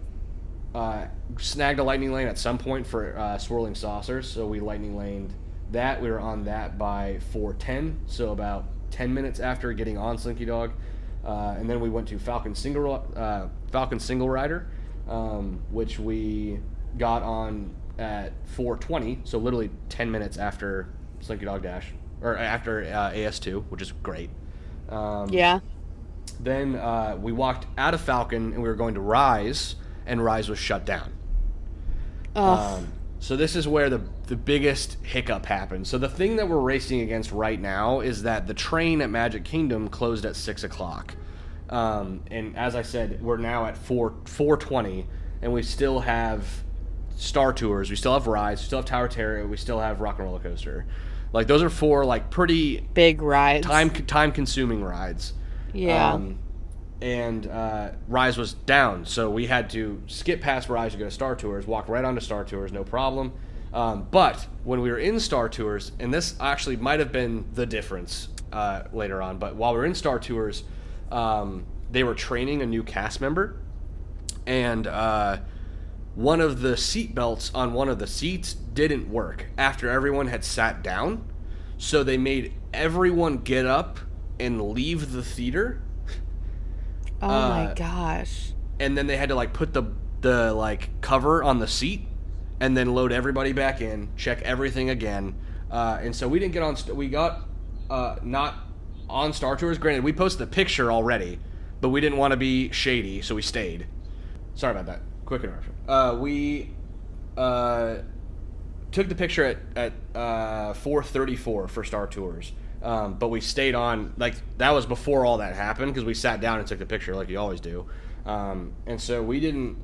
snagged a lightning lane at some point for Swirling Saucers. So we lightning laned that. We were on that by 4:10. So about 10 minutes after getting on Slinky Dog. And then we went to Falcon Single Rider, which we got on at 4:20, so literally 10 minutes after Slinky Dog Dash, or after AS2, which is great. Yeah. Then we walked out of Falcon, and we were going to Rise, and Rise was shut down. So this is where the biggest hiccup happened. So the thing that we're racing against right now is that the train at Magic Kingdom closed at 6 o'clock. And as I said, we're now at 4:20, and we still have Star Tours, we still have rides, we still have Tower Terror, we still have Rock and Roller Coaster. Like, those are 4 like pretty big rides, time consuming rides. Yeah. And Rise was down, so we had to skip past Rise to go to Star Tours, walk right onto Star Tours, no problem. But when we were in Star Tours, and this actually might have been the difference later on, but while we were in Star Tours, they were training a new cast member, and one of the seat belts on one of the seats didn't work after everyone had sat down, so they made everyone get up and leave the theater. Oh my gosh. And then they had to like put the like cover on the seat and then load everybody back in, check everything again. And so we didn't get on, we got not on Star Tours. Granted, we posted the picture already, but we didn't want to be shady, so we stayed. Sorry about that. Quick interruption. We took the picture at 4:34 for Star Tours. But we stayed on, like, that was before all that happened, because we sat down and took the picture like you always do. And so we didn't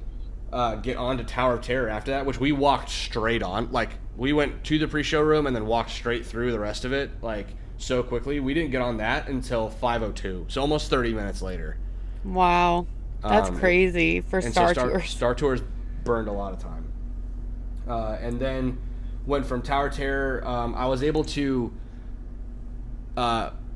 get on to Tower of Terror after that, which we walked straight on. Like, we went to the pre-show room and then walked straight through the rest of it, like, so quickly. We didn't get on that until 5:02, so almost 30 minutes later. Wow. That's crazy for Star Tours. Star Tours burned a lot of time. And then went from Tower Terror. I was able to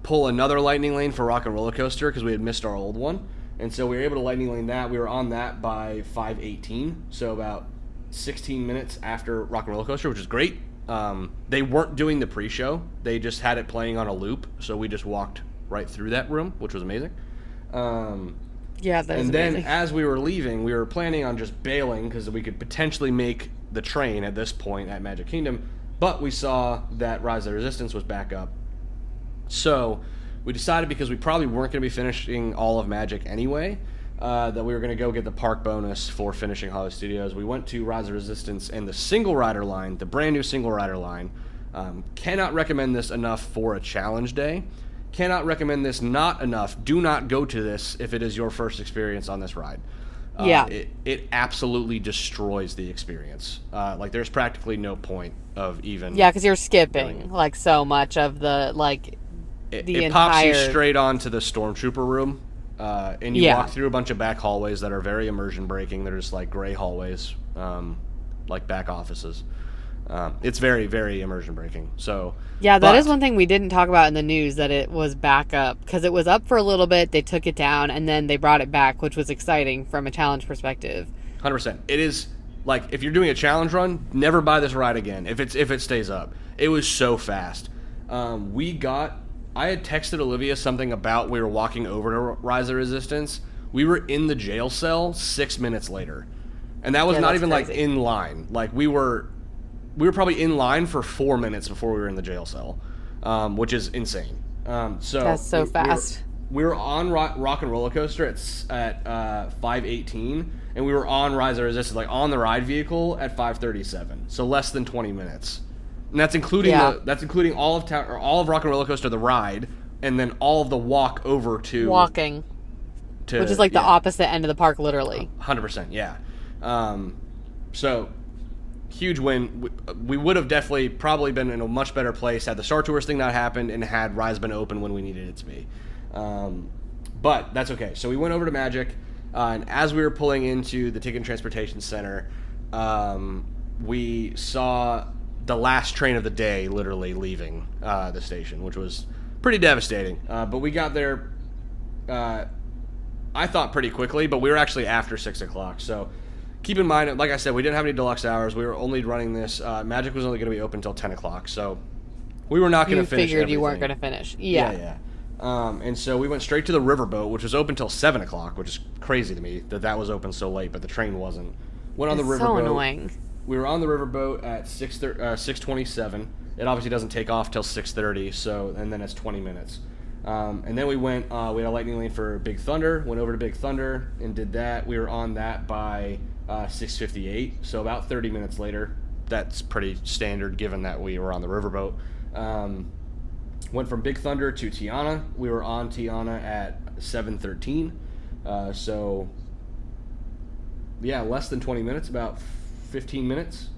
pull another lightning lane for Rock and Roller Coaster because we had missed our old one, and so we were able to lightning lane that. We were on that by 5:18, so about 16 minutes after Rock and Roller Coaster, which is great. They weren't doing the pre-show; they just had it playing on a loop, so we just walked right through that room, which was amazing. Yeah, that is and then amazing. As we were leaving, we were planning on just bailing because we could potentially make the train at this point at Magic Kingdom, but we saw that Rise of the Resistance was back up. So we decided, because we probably weren't going to be finishing all of Magic anyway, that we were going to go get the park bonus for finishing Hollywood Studios. We went to Rise of Resistance and the single rider line, the brand new single rider line. Cannot recommend this enough for a challenge day. Cannot recommend this not enough. Do not go to this if it is your first experience on this ride. Yeah. It absolutely destroys the experience. Like, there's practically no point of even... Yeah, because you're skipping, like, so much of the, like... It pops you straight onto the Stormtrooper room, and you walk through a bunch of back hallways that are very immersion breaking. They're just like gray hallways, like back offices. It's very, very immersion breaking. So yeah, that is one thing we didn't talk about in the news, that it was back up, because it was up for a little bit. They took it down and then they brought it back, which was exciting from a challenge perspective. 100%. It is like, if you're doing a challenge run, never buy this ride again if it stays up. It was so fast. I had texted Olivia something about we were walking over to Rise of Resistance. We were in the jail cell 6 minutes later. And that was not even crazy. Like in line. Like, we were probably in line for 4 minutes before we were in the jail cell, which is insane. So that's so fast. We were on Rock and Roller Coaster at 5:18, and we were on Rise of Resistance, like on the ride vehicle, at 5:37. So less than 20 minutes. And that's including all of Rock and Roller Coaster, the ride, and then all of the walk over to walking, which is like the opposite end of the park, literally. 100%, yeah. So huge win. We would have definitely probably been in a much better place had the Star Tours thing not happened and had Rise been open when we needed it to be. But that's okay. So we went over to Magic, and as we were pulling into the Ticket and Transportation Center, we saw the last train of the day literally leaving the station, which was pretty devastating. But we got there, I thought, pretty quickly, but we were actually after 6 o'clock. So keep in mind, like I said, we didn't have any deluxe hours. We were only running this. Magic was only going to be open until 10 o'clock. So we were not going to finish everything. You figured you weren't going to finish. Yeah. And so we went straight to the riverboat, which was open till 7 o'clock, which is crazy to me that was open so late, but the train wasn't. Went on the riverboat. So annoying. We were on the riverboat at 6:27. It obviously doesn't take off till 6:30, and then it's 20 minutes. And then we went, we had a lightning lane for Big Thunder, went over to Big Thunder and did that. We were on that by 6:58, so about 30 minutes later, that's pretty standard given that we were on the riverboat. Went from Big Thunder to Tiana. We were on Tiana at 7:13. So, yeah, less than 20 minutes, about 15 minutes.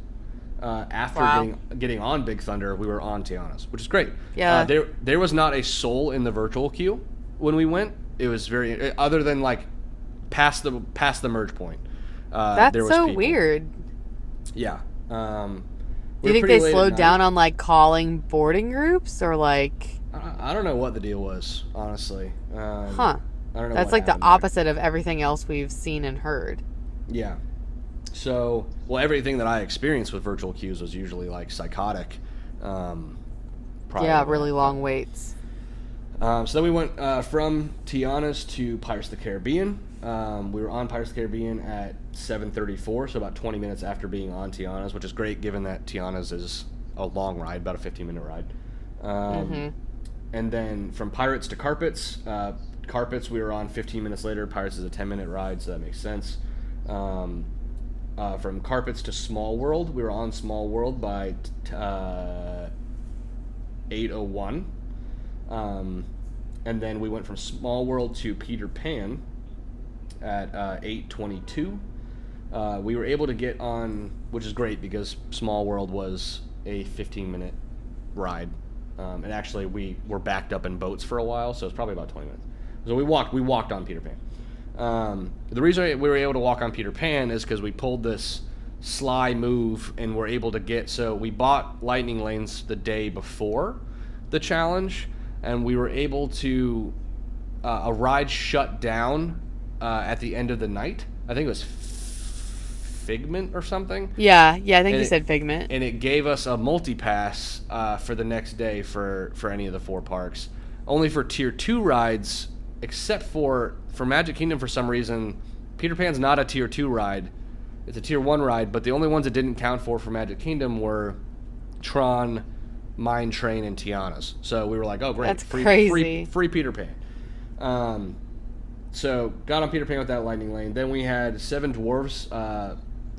After getting on Big Thunder, we were on Tiana's, which is great. Yeah. There was not a soul in the virtual queue when we went. It was very, other than like past the merge point. That's there was so people. Weird. Yeah. Do you think they slowed down on like calling boarding groups or like? I don't know what the deal was, honestly. Huh. I don't know. That's like the opposite of everything else we've seen and heard. Yeah. So, well, everything that I experienced with virtual queues was usually like psychotic. Yeah, really long waits. So then we went from Tiana's to Pirates of the Caribbean. We were on Pirates of the Caribbean at 7:34, so about 20 minutes after being on Tiana's, which is great given that Tiana's is a long ride, about a 15-minute ride. And then from Pirates to Carpets. Carpets we were on 15 minutes later. Pirates is a 10-minute ride, so that makes sense. From Carpets to Small World, we were on Small World by 8:01. And then we went from Small World to Peter Pan at 8:22. We were able to get on, which is great because Small World was a 15-minute ride. And actually, we were backed up in boats for a while, so it's probably about 20 minutes. So we walked on Peter Pan. The reason we were able to walk on Peter Pan is because we pulled this sly move and were able to get, so we bought lightning lanes the day before the challenge, and we were able to, a ride shut down at the end of the night. I think it was Figment or something. Yeah, I think you said Figment. And it gave us a multi-pass for the next day for any of the 4 parks. Only for Tier 2 rides, except for Magic Kingdom for some reason. Peter Pan's not a Tier 2 ride. It's a Tier 1 ride, but the only ones it didn't count for Magic Kingdom were Tron, Mine Train, and Tiana's. So we were like, oh, great. That's crazy. Free Peter Pan. So got on Peter Pan with that lightning lane. Then we had Seven Dwarfs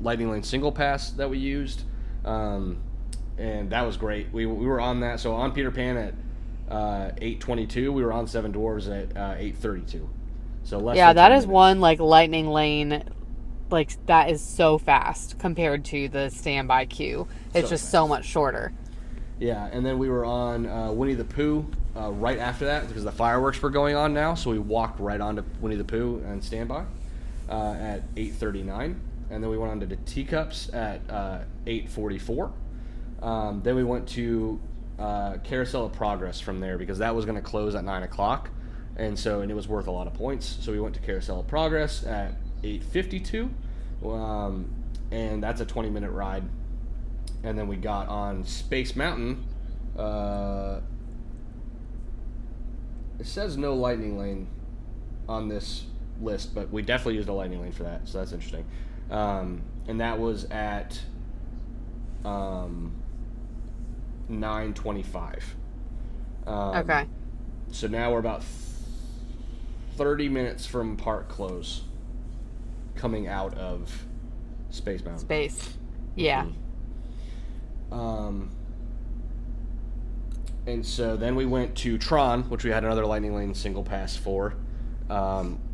lightning lane single pass that we used. And that was great. We were on that. So on Peter Pan at 8:22, we were on Seven Dwarfs at 8:32. So less than 10 that is minutes. one like lightning lane, like that is so fast compared to the standby queue. It's just so much shorter. Yeah, and then we were on Winnie the Pooh right after that because the fireworks were going on now. So we walked right onto Winnie the Pooh and standby at 8:39, and then we went on to the Teacups at 8:44. Then we went to Carousel of Progress from there because that was going to close at 9 o'clock, and it was worth a lot of points. So we went to Carousel of Progress at 8:52, and that's a 20-minute ride. And then we got on Space Mountain. It says no lightning lane on this list, but we definitely used a lightning lane for that, so that's interesting. And that was at 9:25. Okay. So now we're about 30 minutes from park close coming out of Space Mountain. Space. Yeah. And so then we went to Tron, which we had another lightning lane single pass for,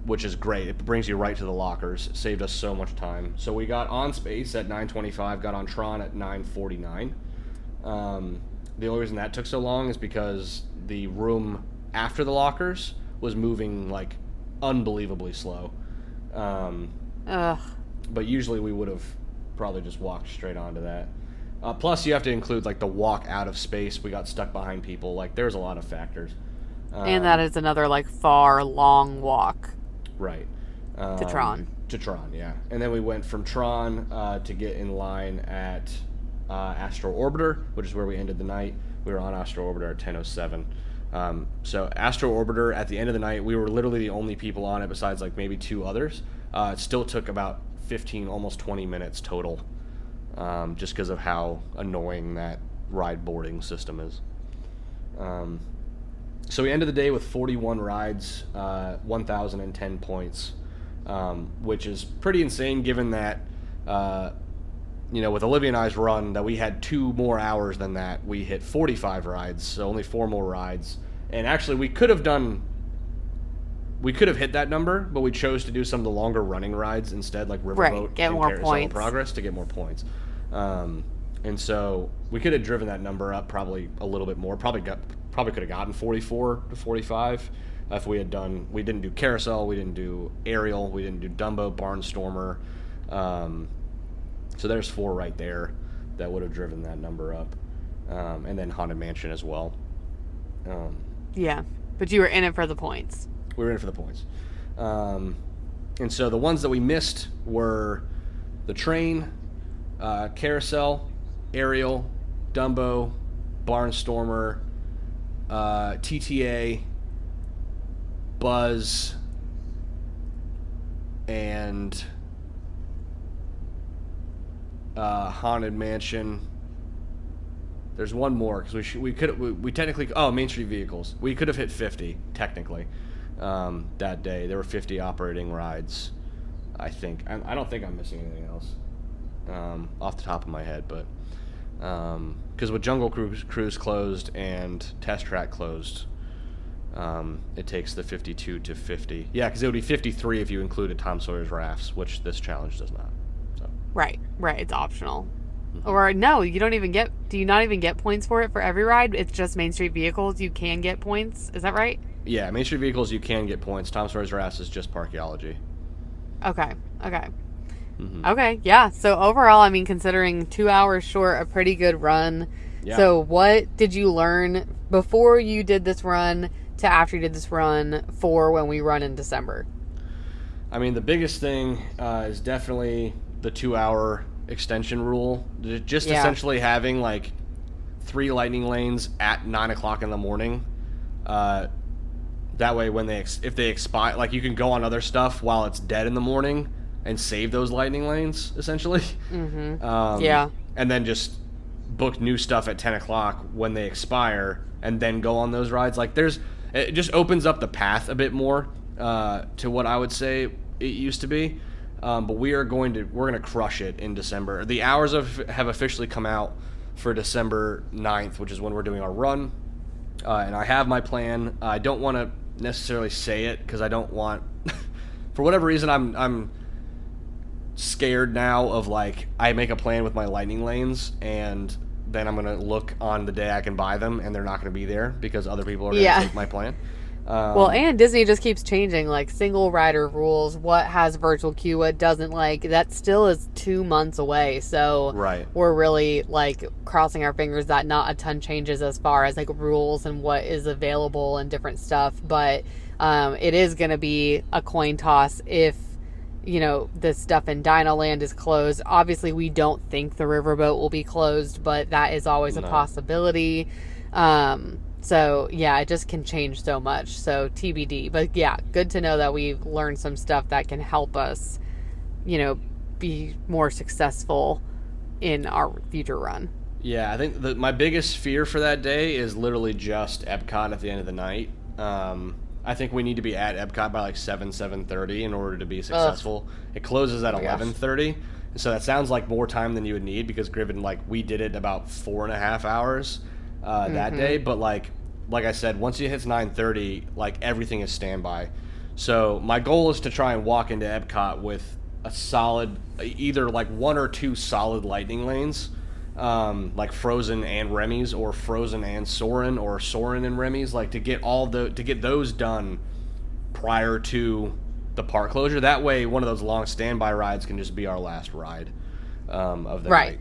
which is great. It brings you right to the lockers. It saved us so much time. So we got on Space at 9:25, got on Tron at 9:49. The only reason that took so long is because the room after the lockers was moving like unbelievably slow. But usually we would have probably just walked straight onto that. Plus, you have to include like the walk out of space. We got stuck behind people. Like, there's a lot of factors. And that is another like far, long walk. Right. To Tron. To Tron, yeah. And then we went from Tron to get in line at Astro Orbiter, which is where we ended the night. We were on Astro Orbiter at 10:07. So Astro Orbiter, at the end of the night, we were literally the only people on it besides like maybe 2 others. It still took about 15, almost 20 minutes total. Just because of how annoying that ride boarding system is. So we ended the day with 41 rides, 1,010 points, which is pretty insane given that with Olivia and I's run that we had 2 more hours than that, we hit 45 rides, so only 4 more rides. And actually, we could have hit that number, but we chose to do some of the longer running rides instead, like Riverboat get and more Carousel points. Progress, to get more points. And so we could have driven that number up probably a little bit more. Probably could have gotten 44 to 45 if we didn't do Carousel, we didn't do Aerial, we didn't do Dumbo, Barnstormer. So there's 4 right there that would have driven that number up. And then Haunted Mansion as well. Yeah, but you were in it for the points. We were in it for the points. And so the ones that we missed were the train, Carousel, Aerial, Dumbo, Barnstormer, TTA, Buzz, and Haunted Mansion. There's one more because we technically Main Street Vehicles. We could have hit 50 technically that day. There were 50 operating rides. I think I don't think I'm missing anything else off the top of my head, but because with Jungle Cruise closed and Test Track closed, it takes the 52 to 50. Yeah, because it would be 53 if you included Tom Sawyer's Rafts, which this challenge does not. So. Right. It's optional. Mm-hmm. Or no, you don't even get. Do you not even get points for it for EveryRide? It's just Main Street Vehicles. You can get points. Is that right? Yeah, Main Street Vehicles you can get points. Tom Sawyer's Rafts is just Parkeology. Okay. Mm-hmm. Okay, yeah. So overall, I mean, considering 2 hours short, a pretty good run. Yeah. So what did you learn before you did this run to after you did this run for when we run in December? I mean, the biggest thing is definitely the 2 hour extension rule. Just essentially having like 3 lightning lanes at 9 o'clock in the morning. That way, if they expire, like you can go on other stuff while it's dead in the morning and save those lightning lanes, essentially. Mm-hmm. Yeah. And then just book new stuff at 10 o'clock when they expire and then go on those rides. Like it just opens up the path a bit more to what I would say it used to be. But we're going to crush it in December. The hours have officially come out for December 9th, which is when we're doing our run. And I have my plan. I don't want to necessarily say it because I don't want, for whatever reason, I'm scared now of like I make a plan with my lightning lanes and then I'm gonna look on the day I can buy them and they're not gonna be there because other people are gonna take my plan. Well, and Disney just keeps changing like single rider rules, what has virtual queue, what doesn't. Like that still is 2 months away, so we're really like crossing our fingers that not a ton changes as far as like rules and what is available and different stuff, but it is going to be a coin toss if the stuff in Dino Land is closed. Obviously we don't think the riverboat will be closed, but that is always a possibility. So, yeah, it just can change so much. So, TBD. But, yeah, good to know that we've learned some stuff that can help us, be more successful in our future run. Yeah, I think my biggest fear for that day is literally just Epcot at the end of the night. I think we need to be at Epcot by like 7:30 in order to be successful. It closes at 11:30. So that sounds like more time than you would need because given like we did it in about 4.5 hours that day. But like I said, once it hits 9:30, like everything is standby. So my goal is to try and walk into Epcot with a solid, either like 1 or 2 solid lightning lanes, like Frozen and Remy's, or Frozen and Soarin', or Soarin' and Remy's, like to get those done prior to the park closure. That way, one of those long standby rides can just be our last ride of the night.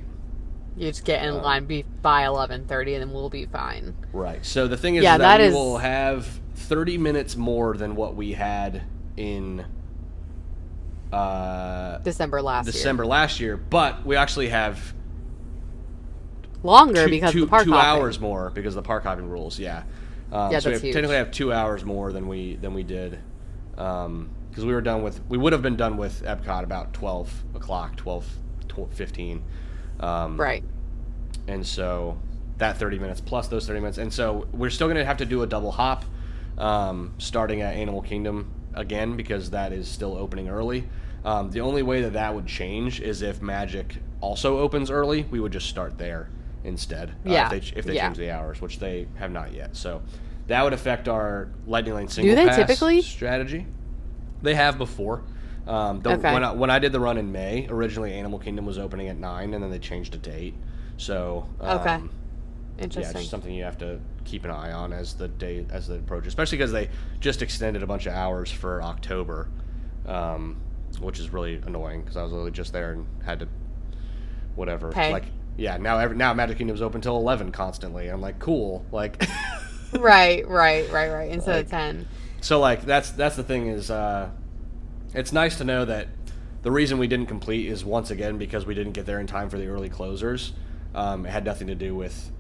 You just get in line by 11:30, and then we'll be fine. Right. So the thing is that we will have 30 minutes more than what we had in December last year. But we actually have longer because of the park 2 hopping. hours more because of the park hopping rules. Yeah. So we technically have 2 hours more than we did because we would have been done with Epcot about 12 o'clock, 12:15. Right. And so that 30 minutes plus those 30 minutes. And so we're still going to have to do a double hop starting at Animal Kingdom again because that is still opening early. The only way that would change is if Magic also opens early, we would just start there instead. If they change the hours, which they have not yet. So that would affect our Lightning Lane single pass typically? strategy. They have before. When I did the run in May, originally Animal Kingdom was opening at 9, and then they changed it to 8. So interesting. Yeah, it's just something you have to keep an eye on as the approach, especially because they just extended a bunch of hours for October, which is really annoying because I was literally just there and had to whatever. Pay. Like, yeah, now Magic Kingdom's open till 11 constantly. I'm like, cool, like. Right. Instead of 10. So like that's the thing is, it's nice to know that the reason we didn't complete is once again because we didn't get there in time for the early closers. It had nothing to do with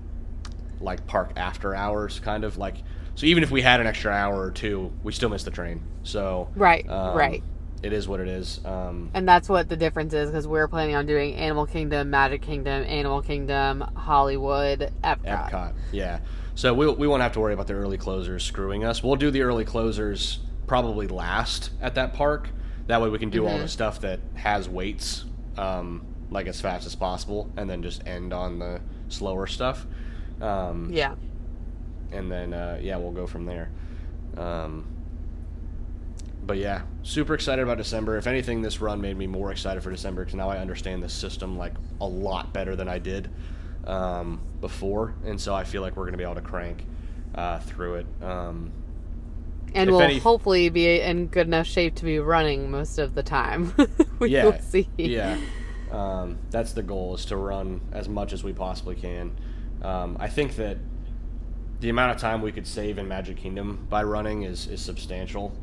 like park after hours, kind of like. So even if we had an extra hour or two, we still missed the train. So right. It is what it is. And that's what the difference is, because we're planning on doing Animal Kingdom, Magic Kingdom, Animal Kingdom, Hollywood, Epcot. Yeah. So we won't have to worry about the early closers screwing us. We'll do the early closers probably last at that park. That way we can do all the stuff that has waits, like as fast as possible, and then just end on the slower stuff. Yeah. And then, we'll go from there. But yeah, super excited about December. If anything, this run made me more excited for December because now I understand the system like a lot better than I did before, and so I feel like we're going to be able to crank through it. And we'll hopefully be in good enough shape to be running most of the time. We'll see. Yeah. That's the goal, is to run as much as we possibly can. I think that the amount of time we could save in Magic Kingdom by running is substantial.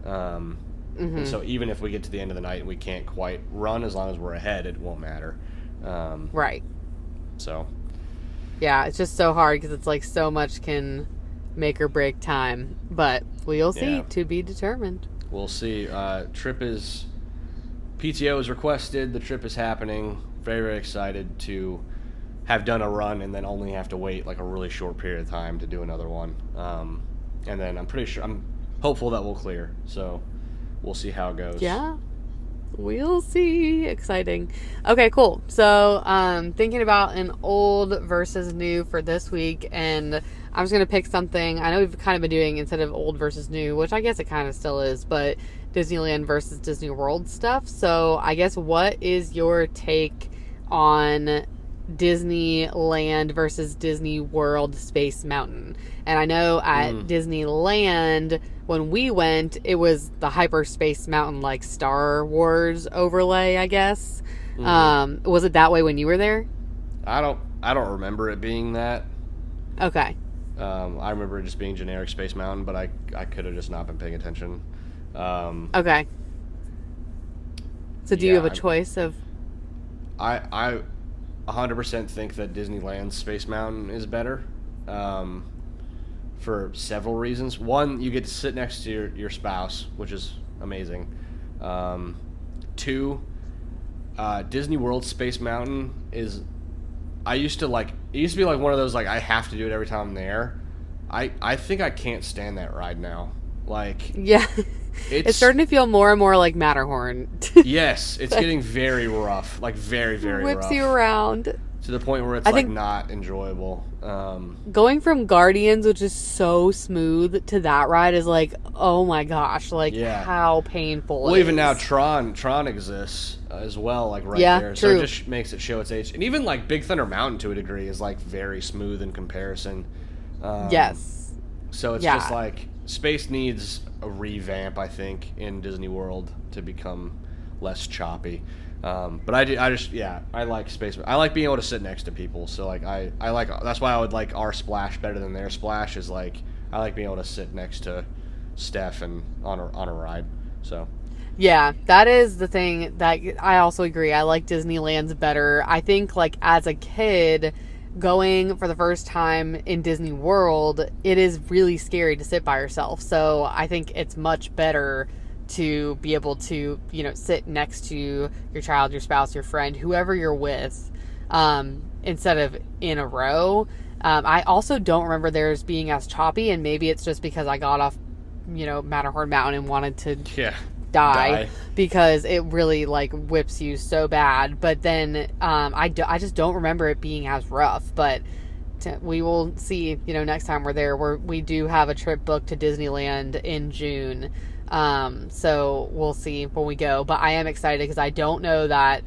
And so even if we get to the end of the night and we can't quite run, as long as we're ahead, it won't matter. Right. So. Yeah, it's just so hard because it's like so much can make or break time. But we'll see. To be determined. We'll see. PTO is requested. The trip is happening. Very, very excited to have done a run and then only have to wait like a really short period of time to do another one. And then I'm hopeful that we'll clear. So we'll see how it goes. Yeah. We'll see. Exciting. Okay, cool. So, thinking about an old versus new for this week, and I'm just going to pick something. I know we've kind of been doing, instead of old versus new, which I guess it kind of still is, but Disneyland versus Disney World stuff. So, I guess what is your take on Disneyland versus Disney World Space Mountain? And I know at Disneyland, when we went, it was the Hyperspace Mountain, like Star Wars overlay, I guess. Was it that way when you were there? I don't remember it being that. Okay. I remember it just being generic Space Mountain, but I could have just not been paying attention. Okay. So do you have a choice of? I 100% think that Disneyland's Space Mountain is better. For several reasons. One, you get to sit next to your spouse, which is amazing. Two, Disney World Space Mountain is... it used to be like one of those, like, I have to do it every time I'm there. I think I can't stand that ride now. Like... Yeah. It's starting to feel more and more like Matterhorn. Yes, it's getting very rough. Like, very, very rough. Whips you around. To the point where it's not enjoyable. Going from Guardians, which is so smooth, to that ride is like, oh my gosh, like how painful. Well, even now Tron exists as well, like there. True. So it just makes it show its age. And even like Big Thunder Mountain to a degree is like very smooth in comparison. Yes. So it's just like space needs a revamp, I think, in Disney World to become less choppy. But I like space. I like being able to sit next to people. So like I like, that's why I would like our splash better than their splash, is like I like being able to sit next to Steph and on a ride. So yeah, that is the thing that I also agree. I like Disneyland's better. I think like as a kid going for the first time in Disney World, it is really scary to sit by yourself. So I think it's much better to be able to, sit next to your child, your spouse, your friend, whoever you're with, instead of in a row. I also don't remember theirs being as choppy, and maybe it's just because I got off, Matterhorn Mountain and wanted to die. Because it really like whips you so bad. But then I just don't remember it being as rough. But we will see, next time we're there. We do have a trip booked to Disneyland in June. So we'll see when we go. But I am excited because I don't know that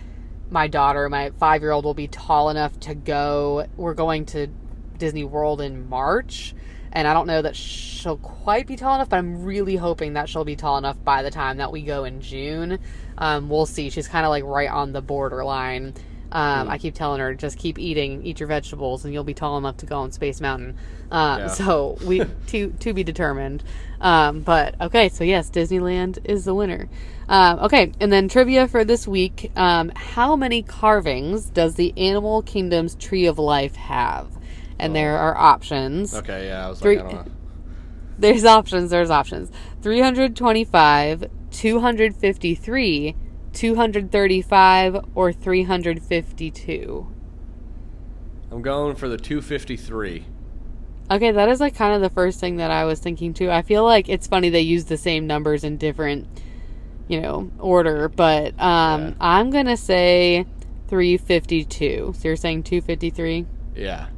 my daughter, my 5-year-old, will be tall enough to go. We're going to Disney World in March. And I don't know that she'll quite be tall enough, but I'm really hoping that she'll be tall enough by the time that we go in June. We'll see. She's kind of like right on the borderline. I keep telling her, just keep eat your vegetables, and you'll be tall enough to go on Space Mountain. So we to be determined. But okay, so yes, Disneyland is the winner. Okay, and then trivia for this week. How many carvings does the Animal Kingdom's Tree of Life have? And there are options. Okay, yeah, I was like, I don't know. There's options. 325, 253, 235, or 352. I'm going for the 253. Okay, that is like kind of the first thing that I was thinking too. I feel like it's funny they use the same numbers in different, order. But I'm going to say 352. So you're saying 253? Yeah.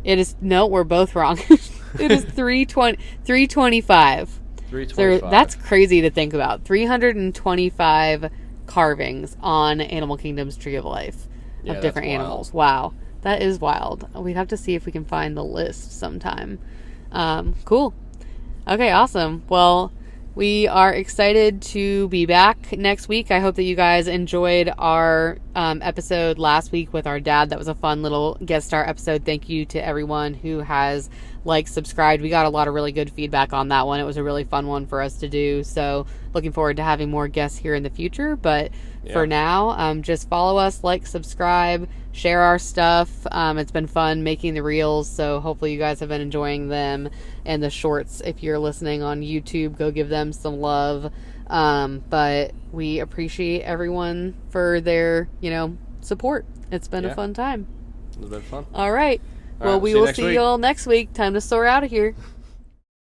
It is, no, we're both wrong. It is 325. 325. So that's crazy to think about. 325 carvings on Animal Kingdom's Tree of Life of different animals. Wow. That is wild. We'd have to see if we can find the list sometime. Cool. Okay, awesome. Well, we are excited to be back next week. I hope that you guys enjoyed our episode last week with our dad. That was a fun little guest star episode. Thank you to everyone who has subscribed. We got a lot of really good feedback on that one. It was a really fun one for us to do. So looking forward to having more guests here in the future. But for now, just follow us, subscribe, share our stuff. It's been fun making the reels. So hopefully you guys have been enjoying them. And the shorts, if you're listening on YouTube, go give them some love. But we appreciate everyone for their, support. It's been a fun time. It's been fun. All right. Well, we will see you all next week. Time to soar out of here.